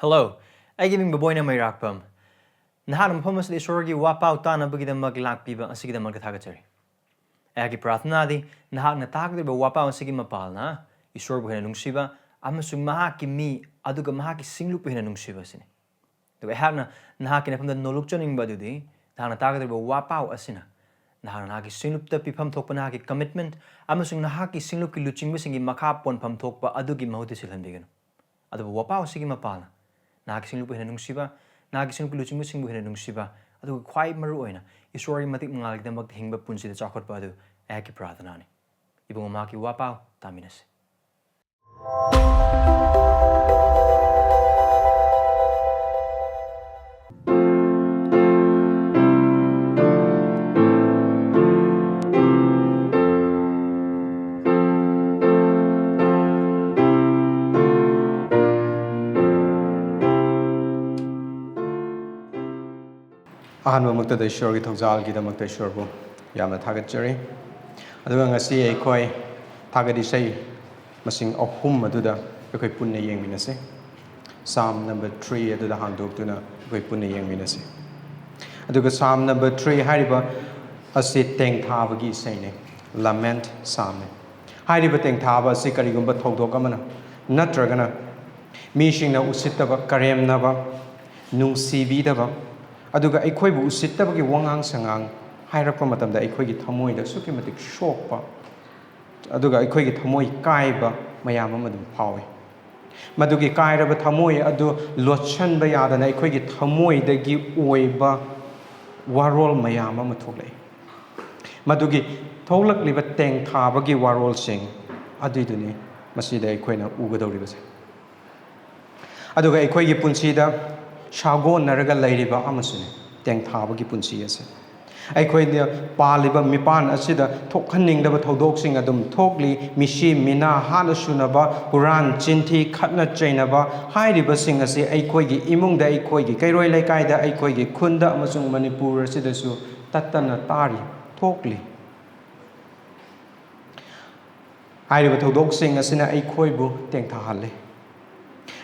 Hello, I giving baboy na may rakpam. Nahanam pamas di sorgi wapaw ta na bagida maglakpiba ang sige damag katagachari. Agi prathna di nahak na takdi ba wapaw ang sige mapal na isor buhay na nungsiba amasung mahaki mi aduga mahaki singlup buhay na nungsiba sini. Diba hak na nahaki na pamda nolukchoning ba dudi nahak na takdi ba wapaw asina. Nahak na nahaki singlup ta pipam tok pa nahaki commitment amasung nahaki singlup ki luching ba singi makapon pam tok pa adugi mahuti silhan bigano. Adu ba wapaw sige mapal na. Nakagising lupa nungsiba, nakagising lupa luching musing buhay nungsiba, adu kwai maru oina, isori matik mangalig na magtihingba punsi da chakot pa adu, eki prathanani. Ibang umaki wapaw, taminas. ꯑꯍꯥꯟꯕ ꯃꯛꯇꯗ ꯏꯁꯣꯔꯒꯤ ꯊꯧꯖꯥꯜꯒꯤꯗꯃꯛꯇ ꯏꯁꯣꯔꯕꯨ ꯌꯥꯝꯅ ꯊꯥꯒꯠꯆꯔꯤ ꯑꯗꯨꯒ ꯉꯁꯤ ꯑꯩꯈꯣꯏ ꯊꯥꯒꯠ ꯏꯁꯩ ꯃꯁꯤꯡ 3 ꯑꯗꯨꯗ ꯑꯩꯈꯣꯏ ꯄꯨꯟꯅ ꯌꯦꯡꯃꯤꯟꯅꯁꯤ ꯁꯥꯝ ꯅꯝꯕꯔ 3 ꯑꯗꯨꯗ ꯍꯥꯡꯗꯣꯛꯇꯨꯅ ꯑꯩꯈꯣꯏ ꯄꯨꯟꯅ ꯌꯦꯡꯃꯤꯟꯅꯁꯤ ꯑꯗꯨꯒ ꯁꯥꯝ ꯅꯝꯕꯔ 3 ꯍꯥꯏꯔꯤꯕ ꯑꯁꯤ ꯇꯦꯡꯊꯥꯕꯒꯤ ꯏꯁꯩꯅꯤ ꯂꯥꯃꯦꯟꯠ ꯁꯥꯝꯅꯤ ꯍꯥꯏꯔꯤꯕ ꯇꯦꯡꯊꯥꯕ ꯑꯁꯤ ꯀꯔꯤꯒꯨꯝꯕ ꯊꯧꯗꯣꯛ ꯑꯃꯅ ꯅꯠꯇ꯭ꯔꯒꯅ ꯃꯤꯁꯤꯡꯅ ꯎꯁꯤꯠꯇꯕ ꯀꯔꯦꯝꯅꯕ ꯅꯨꯡꯁꯤꯕꯤꯗꯕ ꯑꯗꯨꯒ ꯑꯩꯈꯣꯏꯕꯨ ꯎꯁꯤꯠꯇꯕꯒꯤ ꯋꯥꯉꯥꯡ ꯁꯉꯥꯡ ꯍꯥꯏꯔꯛꯄ ꯃꯇꯝꯗ ꯑꯩꯈꯣꯏꯒꯤ ꯊꯃꯣꯏꯗ ꯑꯁꯨꯛꯀꯤ ꯃꯇꯤꯛ ꯁꯣꯛꯄ ꯑꯗꯨꯒ ꯑꯩꯈꯣꯏꯒꯤ ꯊꯃꯣꯏ ꯀꯥꯏꯕ ꯃꯌꯥꯝ ꯑꯃ ꯑꯗꯨꯝ ꯐꯥꯎꯏ ꯃꯗꯨꯒꯤ ꯀꯥꯏꯔꯕ ꯊꯃꯣꯏ ꯑꯗꯨ ꯂꯣꯠꯁꯟꯕ ꯌꯥꯗꯅ ꯑꯩꯈꯣꯏꯒꯤ ꯊꯃꯣꯏꯗꯒꯤ ꯑꯣꯏꯕ ꯋꯥꯔꯣꯜ ꯃꯌꯥꯝ ꯑꯃ ꯊꯣꯛꯂꯛꯏ ꯃꯗꯨꯒꯤ ꯊꯣꯛꯂꯛꯂꯤꯕ ꯇꯦꯡꯊꯥꯕꯒꯤ ꯋꯥꯔꯣꯜꯁꯤꯡ ꯑꯗꯨꯏꯗꯨꯅꯤ ꯃꯁꯤꯗ ꯑꯩꯈꯣꯏꯅ ꯎꯒꯗꯧꯔꯤꯕꯁꯦ ꯑꯗꯨꯒ ꯑꯩꯈꯣꯏꯒꯤ ꯄꯨꯟꯁꯤꯗ ꯁꯥꯒꯣꯟꯅꯔꯒ ꯂꯩꯔꯤꯕ ꯑꯃꯁꯨꯅꯤ ꯇꯦꯡꯊꯥꯕꯒꯤ ꯄꯨꯟꯁꯤ ꯑꯁꯤ ꯑꯩꯈꯣꯏꯅ ꯄꯥꯜꯂꯤꯕ ꯃꯤꯄꯥꯟ ꯑꯁꯤꯗ ꯊꯣꯛꯍꯟꯅꯤꯡꯗꯕ ꯊꯧꯗꯣꯛꯁꯤꯡ ꯑꯗꯨꯝ ꯊꯣꯛꯂꯤ ꯃꯤꯁꯤ ꯃꯤꯅꯥ ꯍꯥꯠꯅ ꯁꯨꯅꯕ ꯍꯨꯔꯥꯟ ꯆꯤꯟꯊꯤ ꯈꯠꯅ ꯆꯩꯅꯕ ꯍꯥꯏꯔꯤꯕꯁꯤꯡ ꯑꯁꯤ ꯑꯩꯈꯣꯏꯒꯤ ꯏꯃꯨꯡꯗ ꯑꯩꯈꯣꯏꯒꯤ ꯀꯩꯔꯣꯏ ꯂꯩꯀꯥꯏꯗ ꯑꯩꯈꯣꯏꯒꯤ ꯈꯨꯟꯗ ꯑꯃꯁꯨꯡ ꯃꯅꯤꯄꯨꯔ ꯑꯁꯤꯗꯁꯨ ꯇꯠꯇꯅ ꯇꯥꯔꯤ ꯊꯣꯛꯂꯤ ꯍꯥꯏꯔꯤꯕ ꯊꯧꯗꯣꯛꯁꯤꯡ ꯑꯁꯤꯅ ꯑꯩꯈꯣꯏꯕꯨ ꯇꯦꯡꯊꯥꯍꯜꯂꯤ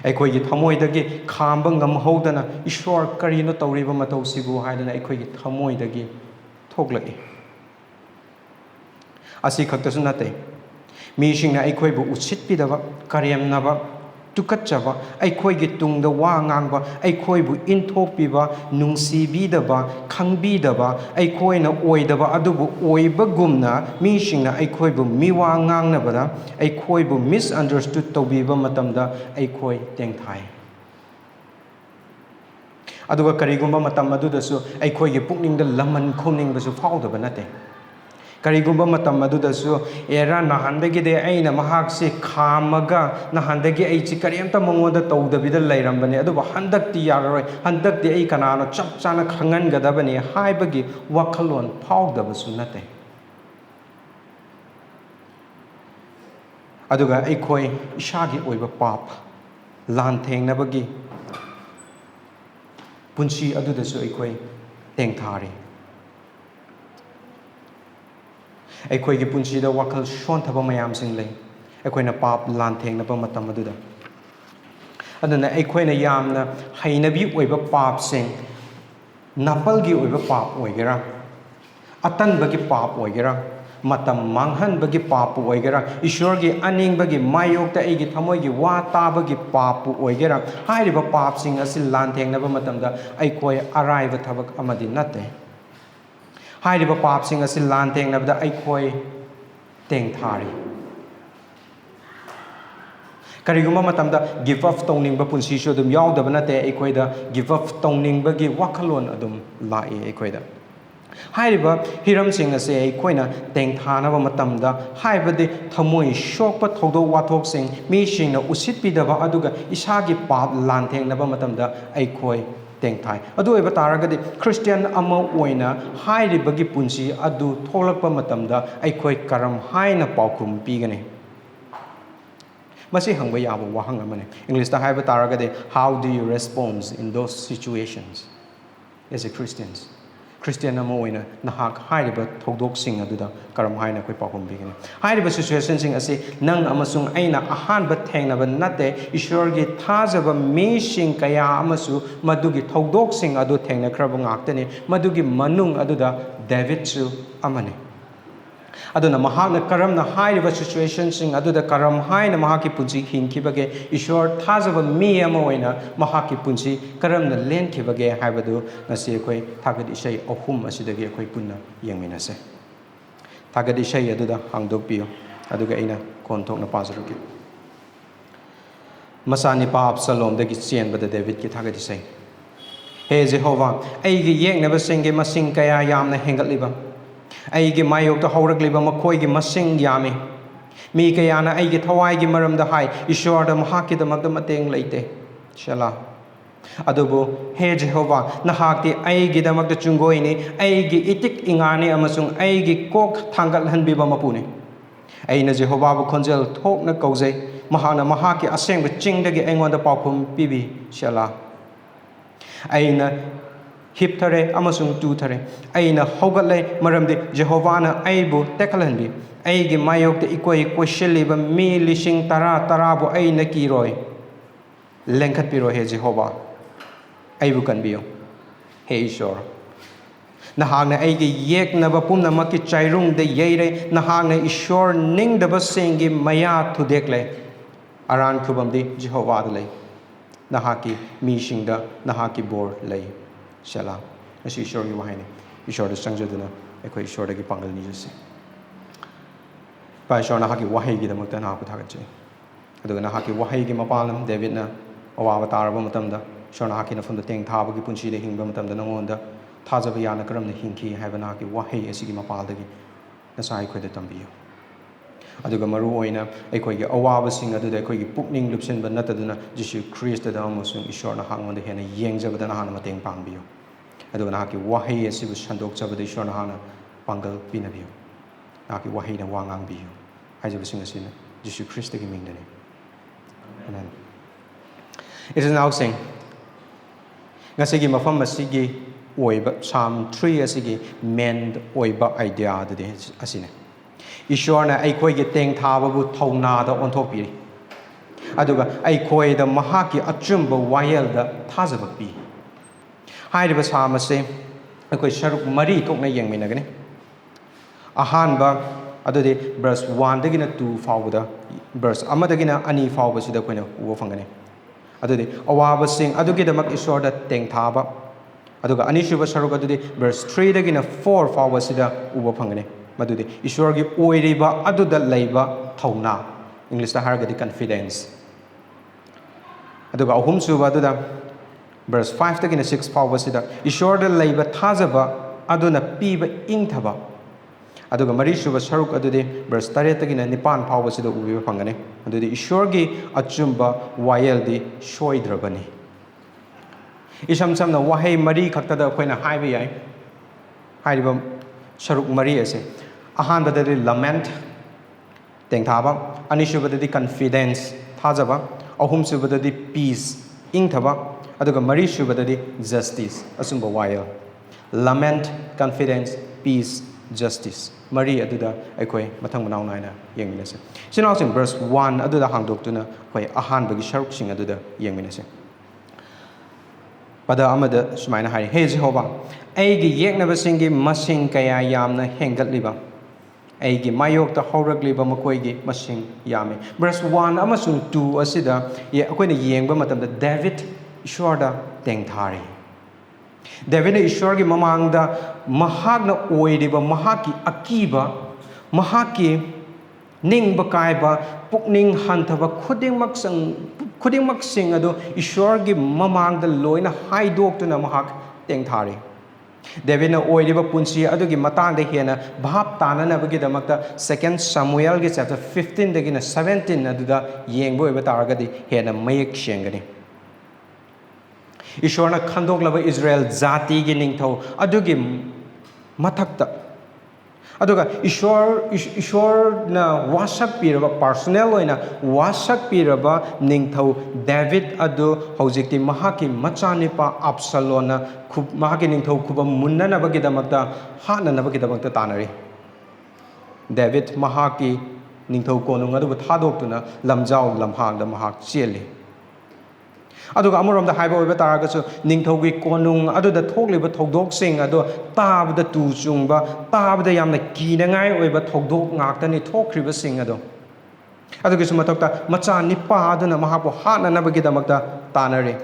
ꯑꯩꯈꯣꯏꯒꯤ ꯊꯃꯣꯏꯗꯒꯤ ꯈꯥꯝꯕ ꯉꯝꯍꯧꯗꯅ ꯏꯁꯣꯔ ꯀꯔꯤꯅꯣ ꯇꯧꯔꯤꯕ ꯃꯇꯧꯁꯤꯕꯨ ꯍꯥꯏꯗꯅ ꯑꯩꯈꯣꯏꯒꯤ ꯊꯃꯣꯏꯗꯒꯤ ꯊꯣꯛꯂꯛꯏ ꯑꯁꯤ ꯈꯛꯇꯁꯨ ꯅꯠꯇꯦ ꯃꯤꯁꯤꯡꯅ ꯑꯩꯈꯣꯏꯕꯨ ꯎꯁꯤꯠꯄꯤꯗꯕ ꯀꯔꯦꯝꯅꯕ ꯇꯨꯀꯠꯆꯕ ꯑꯩꯈꯣꯏꯒꯤ ꯇꯨꯡꯗ ꯋꯥ ꯉꯥꯡꯕ ꯑꯩꯈꯣꯏꯕꯨ ꯏꯟꯊꯣꯛꯄꯤꯕ ꯅꯨꯡꯁꯤꯕꯤꯗꯕ ꯈꯪꯕꯤꯗꯕ ꯑꯩꯈꯣꯏꯅ ꯑꯣꯏꯗꯕ ꯑꯗꯨꯕꯨ ꯑꯣꯏꯕꯒꯨꯝꯅ ꯃꯤꯁꯤꯡꯅ ꯑꯩꯈꯣꯏꯕꯨ ꯃꯤꯋꯥ ꯉꯥꯡꯅꯕꯗ ꯑꯩꯈꯣꯏꯕꯨ ꯃꯤꯁꯑꯟꯗꯔꯁꯇꯨꯠ ꯇꯧꯕꯤꯕ ꯃꯇꯝꯗ ꯑꯩꯈꯣꯏ ꯇꯦꯡꯊꯥꯏ ꯑꯗꯨꯒ ꯀꯔꯤꯒꯨꯝꯕ ꯃꯇꯝ ꯑꯗꯨꯗꯁꯨ ꯑꯩꯈꯣꯏꯒꯤ ꯄꯨꯛꯅꯤꯡꯗ ꯂꯃꯟ ꯈꯨꯝꯅꯤꯡꯕꯁꯨ ꯐꯥꯎꯗꯕ ꯅꯠꯇꯦ ꯀꯔꯤꯒꯨꯝꯕ ꯃꯇꯝ ꯑꯗꯨꯗꯁꯨ ꯑꯦꯔꯥ ꯅꯍꯥꯟꯗꯒꯤꯗꯤ ꯑꯩꯅ ꯃꯍꯥꯛꯁꯤ ꯈꯥꯝꯃꯒ ꯅꯍꯥꯟꯗꯒꯤ ꯑꯩꯁꯤ ꯀꯔꯤꯝꯇ ꯃꯉꯣꯟꯗ ꯇꯧꯗꯕꯤꯗ ꯂꯩꯔꯝꯕꯅꯤ ꯑꯗꯨꯕꯨ ꯍꯟꯗꯛꯇꯤ ꯌꯥꯔꯔꯣꯏ ꯍꯟꯗꯛꯇꯤ ꯑꯩ ꯀꯅꯥꯅꯣ ꯆꯞ ꯆꯥꯅ ꯈꯪꯍꯟꯒꯗꯕꯅꯤ ꯍꯥꯏꯕꯒꯤ ꯋꯥꯈꯜꯂꯣꯟ ꯐꯥꯎꯗꯕꯁꯨ ꯅꯠꯇꯦ ꯑꯗꯨꯒ ꯑꯩꯈꯣꯏ ꯏꯁꯥꯒꯤ ꯑꯣꯏꯕ ꯄꯥꯞ ꯂꯥꯟꯊꯦꯡꯅꯕꯒꯤ ꯄꯨꯟꯁꯤ ꯑꯗꯨꯗꯁꯨ ꯑꯩꯈꯣꯏ ꯇꯦꯡꯊꯥꯔꯤ ꯑꯩꯈꯣꯏꯒꯤ ꯄꯨꯟꯁꯤꯗ ꯋꯥꯈꯜ ꯁꯣꯟꯊꯕ ꯃꯌꯥꯝꯁꯤꯡ ꯂꯩ ꯑꯩꯈꯣꯏꯅ ꯄꯥꯞ ꯂꯥꯟꯊꯦꯡꯅꯕ ꯃꯇꯝ ꯑꯗꯨꯗ ꯑꯗꯨꯅ ꯑꯩꯈꯣꯏꯅ ꯌꯥꯝꯅ ꯍꯩꯅꯕꯤ ꯑꯣꯏꯕ ꯄꯥꯞꯁꯤꯡ ꯅꯥꯄꯜꯒꯤ ꯑꯣꯏꯕ ꯄꯥꯞ ꯑꯣꯏꯒꯦꯔꯥ ꯑꯇꯟꯕꯒꯤ ꯄꯥꯞ ꯑꯣꯏꯒꯦꯔꯥ ꯃꯇꯝ ꯃꯥꯡꯍꯟꯕꯒꯤ ꯄꯥꯞꯄꯨ ꯑꯣꯏꯒꯦꯔꯥ ꯏꯁꯣꯔꯒꯤ ꯑꯅꯤꯡꯕꯒꯤ ꯃꯥꯌꯣꯛꯇ ꯑꯩꯒꯤ ꯊꯃꯣꯏꯒꯤ ꯋꯥ ꯇꯥꯕꯒꯤ ꯄꯥꯞꯄꯨ ꯑꯣꯏꯒꯦꯔꯥ ꯍꯥꯏꯔꯤꯕ ꯄꯥꯞꯁꯤꯡ ꯑꯁꯤ ꯂꯥꯟꯊꯦꯡꯅꯕ ꯃꯇꯝꯗ ꯑꯩꯈꯣই ꯑꯔꯥꯏꯕ ꯊꯕꯛ ꯑꯃꯗꯤ ꯅꯠꯇꯦ ꯍꯥꯏꯔꯤꯕ ꯄꯥꯞꯁꯤꯡ ꯑꯁꯤ ꯂꯥꯟꯊꯦꯡꯅꯕꯗ ꯑꯩꯈꯣꯏ ꯇꯦꯡꯊꯥꯔꯤ ꯀꯔꯤꯒꯨꯝꯕ ꯃꯇꯝꯗ ꯒꯤꯞ ꯑꯞ ꯇꯧꯅꯤꯡꯕ ꯄꯨꯟꯁꯤꯁꯨ ꯑꯗꯨꯝ ꯌꯥꯎꯗꯕ ꯅꯠꯇꯦ ꯑꯩꯈꯣꯏꯗ ꯒꯤꯞ ꯑꯞ ꯇꯧꯅꯤꯡꯕꯒꯤ ꯋꯥꯈꯜꯂꯣꯟ ꯑꯗꯨꯝ ꯂꯥꯛꯏ ꯑꯩꯈꯣꯏꯗ ꯍꯥꯏꯔꯤꯕ ꯍꯤꯔꯝꯁꯤꯡ ꯑꯁꯤ ꯑꯩꯈꯣꯏꯅ ꯇꯦꯡꯊꯥꯅꯕ ꯃꯇꯝꯗ ꯍꯥꯏꯕꯗꯤ ꯊꯃꯣꯏ ꯁꯣꯛꯄ ꯊꯧꯗꯣꯛ ꯋꯥꯊꯣꯛꯁꯤꯡ ꯃꯤꯁꯤꯡꯅ ꯎꯁꯤꯠꯄꯤꯗꯕ ꯑꯗꯨꯒ ꯏꯁꯥꯒꯤ ꯄꯥꯞ ꯂꯥꯟꯊꯦꯡꯅꯕ ꯃꯇꯝꯗ ꯑꯩꯈꯣꯏ ꯇꯦꯡꯊꯥꯏ ꯑꯗꯨ ꯑꯣꯏꯕ ꯇꯥꯔꯒꯗꯤ ꯈ꯭ꯔꯤꯁꯇꯤꯌꯥꯟ ꯑꯃ ꯑꯣꯏꯅ ꯍꯥꯏꯔꯤꯕꯒꯤ ꯄꯨꯟꯁꯤ ꯑꯗꯨ ꯊꯣꯛꯂꯛꯄ ꯃꯇꯝꯗ ꯑꯩꯈꯣই ꯀꯔꯝ ꯍꯥꯏꯅ ꯄꯥꯎꯈꯨꯝ ꯄꯤꯒꯅꯤ ꯃꯁꯤ ꯍꯪꯕ ꯌꯥꯕ ꯋꯥꯍꯪ ꯑꯃꯅꯤ ꯏꯪꯂꯤꯁꯇ ꯍꯥꯏꯕ ꯇꯥꯔꯒꯗꯤ how do you respond in those situations as a Christians Christian ama oina nahak hairiba thogdoksing aduda karam haina koi pakhum bigani hairiba situation sing ase nang amasung aina ahan ba thengna ba nate ishwar gi thajaba me sing kaya amasu madugi thogdoksing adu thengna khraba ngaktani madugi manung aduda David chu amani aduna mahakna karamna hairiba situation sing aduda karam haina mahaki punchi hingkibage ishwar thajaba me ama oina mahaki punchi karamna lenkibage haibadu ngasi akoi thagad isai ahum asidagi akoi punna yengminase thagad isai aduda hangdokpiyo aduga aina konthokna pajaruki masani pa Absalom dagi chenbada David ki thagad isai he Jehovah aigi yengnaba singge masing kaya yamna hengatliba aigi mayokta haurakliba makhoi gi masing yami mi kayana aigi thawai gi maramda hai ishwarda mahaki damakda mateng leite shala adubu he Jehovah nahakti aigi damakda chungoini aigi itik ingani amasung aigi kok thangal hanbiba mapuni aina Jehovah bu khonjel thokna kaujai mahana mahaki asengba chingdagi aingonda paukhum pibi shala aina hip thare amasung tu thare aina hogatle maramdi Jehovah na aibu tekhalanbi aigi mayokte ikoi kosheliba mi lishing tara bu aina kiroi lengkhat piro he Jehovah aibu kanbiyo he Ishwar nahagna aigi yeknaba pumnamaki chairung de yeire nahagna Ishwar ningdaba sengi maya thudekle aran khubamdi Jehovah le nahaki mi singda nahaki bor lei shala asi Ishwar gi wahine Ishwar da sangjaduna ekoi Ishwar dagi pangal ni jase pa Ishwar nahaki wahi gi damakta na puthagatche aduga nahaki wahi gi mapalam David na awawa taraba matamda Ishwar nahaki na famda teng thaba gi punchi de hingba matamda nangonda thajaba yana karamna hingki haiba nahaki wahi asigi mapal dagi nasai khoi da tambiyo aduga maru oina ekoi gi awawa sing aduda ekoi gi pukning lupsinba nataduna Jesu Christ da amasung Ishwar na hangmonda hena yengjabada na hana mateng pangbiyo aduga nahaki wahi asibu sandokjabada Ishwar na hana pangal pinabiyo nahaki wahi na wangangbiyo haijaba sing asina Jesu Christ dagi mingdani amen it is now saying ngasigi mafam asigi oiba Psalm 3 asigi main oiba idea adade asine Ishwar na aikoi gi teng thaba bu thawna da onthopiri aduga aikoi da mahaki achumba wayel da thajaba pi hairiba Psalm ase aikoi saruk mari thokna yengminagani ahanba adode verse 1 dagina 2 fawda verse amadagina ani fawba sida koina uwa fangani adode awaba sing adugi damak Ishwar da teng thaba aduga anishuba saruk adode verse 3 dagina 4 fawba sida uwa fangani madudi Ishwar gi oiriba aduda leiba thawna English da haragadi confidence aduga ahum suba aduda verse 5 dagina 6 fawba sida Ishwar da leiba thajaba aduna piba ingthaba aduga mari suba saruk adudi verse 8 dagina 9 fawba sida ubiba phangani adudi Ishwar gi achumba wayel di shoidrabani isam samna wahai mari khaktada khoina haiba yai haiba saruk mari ase ahanbadadi lament tengthaba anisubadadi confidence thajaba ahumsubadadi peace ingthaba aduga marisubadadi justice asumba wayel lament confidence peace justice mari aduda aikoi mathang manau naina yengminase sinawsing verse 1 aduda hangdoktuna koi ahanbagi sharuk sing aduda yengminase pada amada sumaina hari he Jehovah aigi yeknaba singi masing kaya yamna hengatliba aigi mayokta haurakliba makoigi masing yami verse 1 amasung 2 asida ye akoina yengba matamda David Ishwar tengthari David Ishwar gi mamangda mahakna oiriba mahaki akiba mahaki ningba kaiba pukning hanthaba khudingmak sing adu Ishwar gi mamangda loina haidoktuna mahak tengthari David na oiriba punchi adugi matangda hena bhap tananabagi damakta 2 Samuel gi chapter 15 dagina 17 aduda yengbo eba taragadi hena mayek shengani Ishwar na khandoklaba Israel jati gi ningthau adugi mathakta ꯑꯗꯨꯒ ꯏꯁꯣꯔꯅ ꯋꯥꯁꯛꯄꯤꯔꯕ personal ꯑꯣꯏꯅ ꯋꯥꯁꯛꯄꯤꯔꯕ ꯅꯤꯡꯊꯧ debit ꯑꯗꯨ ꯍꯧꯖꯤꯛꯇꯤ ꯃꯍꯥꯛꯀꯤ ꯃꯆꯥꯅꯨꯄꯥ ꯑꯞꯁꯂꯣꯟꯅ ꯃꯍꯥꯛꯀꯤ ꯅꯤꯡꯊꯧ ꯈꯨꯕꯝ ꯃꯨꯟꯅꯅꯕꯒꯤꯗꯃꯛꯇ ꯍꯥꯠꯅꯅꯕꯒꯤꯗꯃꯛꯇ ꯇꯥꯟꯅꯔꯤ ꯗꯦꯕꯤꯠ ꯃꯍꯥꯛꯀꯤ ꯅꯤꯡꯊꯧ ꯀꯣꯅꯨꯡ ꯑꯗꯨꯕꯨ ꯊꯥꯗꯣꯛꯇꯨꯅ ꯂꯝꯖꯥꯎ ꯂꯝꯍꯥꯡꯗ ꯃꯍꯥꯛ ꯆꯦꯜꯂꯤ ꯑꯗꯨꯒ ꯑꯃꯔꯣꯝꯗ ꯍꯥꯏꯕ ꯑꯣꯏꯕ ꯇꯥꯔꯒꯁꯨ ꯅꯤꯡꯊꯧꯒꯤ ꯀꯣꯅꯨꯡ ꯑꯗꯨꯗ ꯊꯣꯛꯂꯤꯕ ꯊꯧꯗꯣꯛꯁꯤꯡ ꯑꯗꯣ ꯇꯥꯕꯗ ꯇꯨ ꯆꯨꯡꯕ ꯇꯥꯕꯗ ꯌꯥꯝꯅ ꯀꯤꯅꯉꯥꯏ ꯑꯣꯏꯕ ꯊꯧꯗꯣꯛ ꯉꯥꯛꯇꯅꯤ ꯊꯣꯛꯈ꯭ꯔꯤꯕꯁꯤꯡ ꯑꯗꯣ ꯑꯗꯨꯒꯤꯁꯨ ꯃꯊꯛꯇ ꯃꯆꯥ ꯅꯤꯄꯥ ꯑꯗꯨꯅ ꯃꯍꯥꯛꯄꯨ ꯍꯥꯠꯅꯅꯕꯒꯤꯗꯃꯛꯇ ꯇꯥꯟꯅꯔꯤ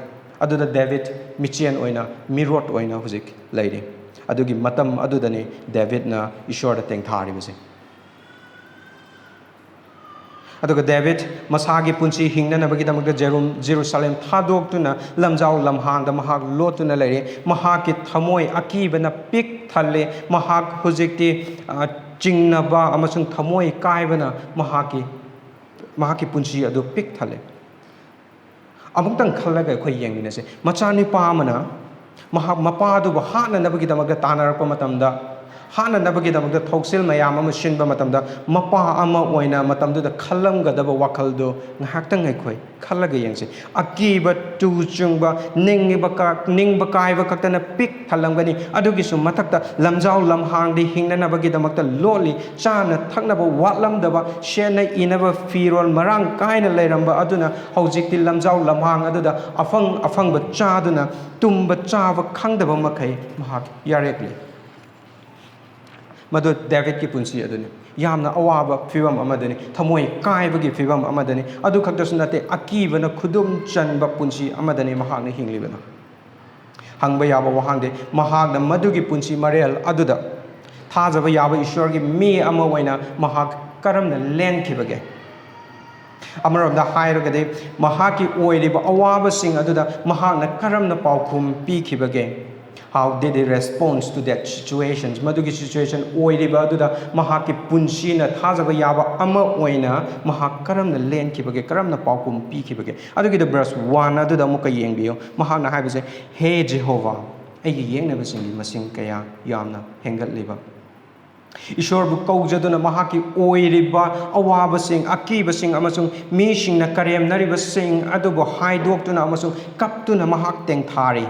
ꯑꯗꯨꯗ ꯗꯦꯕꯤꯠ ꯃꯤꯆꯦꯟ ꯑꯣꯏꯅ ꯃꯤꯔꯣꯠ ꯑꯣꯏꯅ ꯍꯧꯖꯤꯛ ꯂꯩꯔꯤ ꯑꯗꯨꯒꯤ ꯃꯇꯝ ꯑꯗꯨꯗꯅꯤ ꯗꯦꯕꯤꯠꯅ ꯏꯁꯣꯔꯗ ꯇꯦꯡꯊꯥꯔꯤꯕꯁꯦ ꯑꯗꯨꯒ ꯗꯦꯕꯤꯠ ꯃꯁꯥꯒꯤ ꯄꯨꯟꯁꯤ ꯍꯤꯡꯅꯅꯕꯒꯤꯗꯃꯛꯇ ꯖꯦꯔꯨꯁꯥꯂꯦꯝ ꯊꯥꯗꯣꯛꯇꯨꯅ ꯂꯝꯖꯥꯎ ꯂꯝꯍꯥꯡꯗ ꯃꯍꯥꯛ ꯂꯣꯠꯇꯨꯅ ꯂꯩꯔꯤ ꯃꯍꯥꯛꯀꯤ ꯊꯃꯣꯏ ꯑꯀꯤꯕꯅ ꯄꯤꯛ ꯊꯜꯂꯤ ꯃꯍꯥꯛ ꯍꯧꯖꯤꯛꯇꯤ ꯆꯤꯡꯅꯕ ꯑꯃꯁꯨꯡ ꯊꯃꯣꯏ ꯀꯥꯏꯕꯅ ꯃꯍꯥꯛꯀꯤ ꯄꯨꯟꯁꯤ ꯑꯗꯨ ꯄꯤꯛ ꯊꯜꯂꯤ ꯑꯃꯨꯛꯇꯪ ꯈꯜꯂꯒ ꯑꯩꯈꯣꯏ ꯌꯦꯡꯃꯤꯟꯅꯁꯦ ꯃꯆꯥꯅꯨꯄꯥ ꯑꯃꯅ ꯃꯍꯥꯛ ꯃꯄꯥꯗꯨꯕꯨ ꯍꯥꯠꯅꯅꯕꯒꯤꯗꯃꯛꯇ ꯇꯥꯟꯅꯔꯛꯄ ꯃꯇꯝꯗ ꯍꯥꯠꯅꯅꯕꯒꯤꯗꯃꯛꯇ ꯊꯧꯁꯤꯜ ꯃꯌꯥꯝ ꯑꯃ ꯁꯤꯟꯕ ꯃꯇꯝꯗ ꯃꯄꯥ ꯑꯃ ꯑꯣꯏna ꯃꯇꯝꯗꯨꯗ ꯈꯜꯂꯝꯒꯗꯕ ꯋꯥꯈꯜꯗꯣ ꯉꯥꯏꯍꯥꯛꯇꯪ ꯑꯩꯈꯣꯏ ꯈꯜꯂꯒ ꯌꯦꯡꯁꯤ ꯑꯀꯤꯕ ꯇꯨ ꯆꯨꯡꯕ ꯅꯤꯡꯕ ꯀꯥꯏꯕ ꯈꯛꯇꯅ ꯄꯤꯛ ꯊꯜꯂꯝꯒꯅꯤ ꯑꯗꯨꯒꯤꯁꯨ ꯃꯊꯛꯇ ꯂꯝꯖꯥꯎ ꯂꯝꯍꯥꯡꯗ ꯍꯤꯡꯅꯅꯕꯒꯤꯗꯃꯛꯇ ꯂꯣꯠꯂꯤ ꯆꯥꯅ ꯊꯛꯅꯕ ꯋꯥꯠꯂꯝꯗꯕ ꯁꯦꯠꯅ ꯏꯅꯕ ꯐꯤꯔꯣꯜ ꯃꯔꯥꯡ ꯀꯥꯏꯅ ꯂꯩꯔꯝꯕ ꯑꯗꯨꯅ ꯍꯧꯖꯤꯛꯇꯤ ꯂꯝꯖꯥꯎ ꯂꯝꯍꯥꯡ ꯑꯗꯨꯗ ꯑꯐꯪꯕ ꯆꯥꯗꯨꯅ ꯇꯨꯝꯕ ꯆꯥꯕ ꯈꯪꯗꯕ ꯃꯈꯩ ꯃꯍꯥꯛ ꯌꯥꯔꯦꯛꯂꯤ ꯃꯗꯨ ꯗꯦꯕꯤꯠꯀꯤ ꯄꯨꯟꯁꯤ ꯑꯗꯨꯅꯤ ꯌꯥꯝꯅ ꯑꯋꯥꯕ ꯐꯤꯕꯝ ꯑꯃꯗꯅꯤ ꯊꯃꯣꯏ ꯀꯥꯏꯕꯒꯤ ꯐꯤꯕꯝ ꯑꯃꯗꯅꯤ ꯑꯗꯨ ꯈꯛꯇꯁꯨ ꯅꯠꯇꯦ ꯑꯀꯤꯕꯅ ꯈꯨꯗꯨꯝ ꯆꯟꯕ ꯄꯨꯟꯁꯤ ꯑꯃꯗꯅꯤ ꯃꯍꯥꯛꯅ ꯍꯤꯡꯂꯤꯕꯅ ꯍꯪꯕ ꯌꯥꯕ ꯋꯥꯍꯪꯗꯤ ꯃꯍꯥꯛꯅ ꯃꯗꯨꯒꯤ ꯄꯨꯟꯁꯤ ꯃꯔꯦꯜ ꯑꯗꯨꯗ ꯊꯥꯖꯕ ꯌꯥꯕ ꯏꯁꯣꯔꯒꯤ ꯃꯤ ꯑꯃ ꯑꯣꯏꯅ ꯃꯍꯥꯛ ꯀꯔꯝꯅ ꯂꯦꯟꯈꯤꯕꯒꯦ ꯑꯃꯔꯣꯝꯗ ꯍꯥꯏꯔꯒꯗꯤ ꯃꯍꯥꯛꯀꯤ ꯑꯣꯏꯔꯤꯕ ꯑꯋꯥꯕꯁꯤꯡ ꯑꯗꯨꯗ ꯃꯍꯥꯛꯅ ꯀꯔꯝꯅ ꯄꯥꯎꯈꯨꯝ ꯄꯤꯈꯤꯕꯒꯦ How did he respond to that situations? ꯃꯗꯨꯒꯤ situation ꯑꯣꯏꯔꯤꯕ ꯑꯗꯨꯗ ꯃꯍꯥꯛꯀꯤ ꯄꯨꯟꯁꯤꯅ ꯊꯥꯖꯕ ꯌꯥꯕ ꯑꯃ ꯑꯣꯏꯅ ꯃꯍꯥꯛ ꯀꯔꯝꯅ ꯂꯦꯟꯈꯤꯕꯒꯦ ꯀꯔꯝꯅ ꯄꯥꯎꯈꯨꯝ ꯄꯤꯈꯤꯕꯒꯦ ꯑꯗꯨꯒꯤꯗ ꯕ꯭ꯔꯁ 1 ꯑꯗꯨꯗ ꯑꯃꯨꯛꯀ ꯌꯦꯡꯕꯤꯌꯨ ꯃꯍꯥꯛꯅ ꯍꯥꯏꯕꯁꯦ ꯍꯦ ꯖꯦꯍꯣꯚꯥ ꯑꯩꯒꯤ ꯌꯦꯛꯅꯕꯁꯤꯡꯒꯤ ꯃꯁꯤꯡ ꯀꯌꯥ ꯌꯥꯝꯅ ꯍꯦꯟꯒꯠꯂꯤꯕ ꯏꯁꯣꯔꯕꯨ ꯀꯧꯖꯗꯨꯅ ꯃꯍꯥꯛꯀꯤ ꯑꯣꯏꯔꯤꯕ ꯑꯋꯥꯕꯁꯤꯡ ꯑꯀꯤꯕꯁꯤꯡ ꯑꯃꯁꯨꯡ ꯃꯤꯁꯤꯡꯅ ꯀꯔꯦꯝꯅꯔꯤꯕꯁꯤꯡ ꯑꯗꯨꯕꯨ ꯍꯥꯏꯗꯣꯛꯇꯨꯅ ꯑꯃꯁꯨꯡ ꯀꯞꯇꯨꯅ ꯃꯍꯥꯛ ꯇꯦꯡꯊꯥꯔꯤ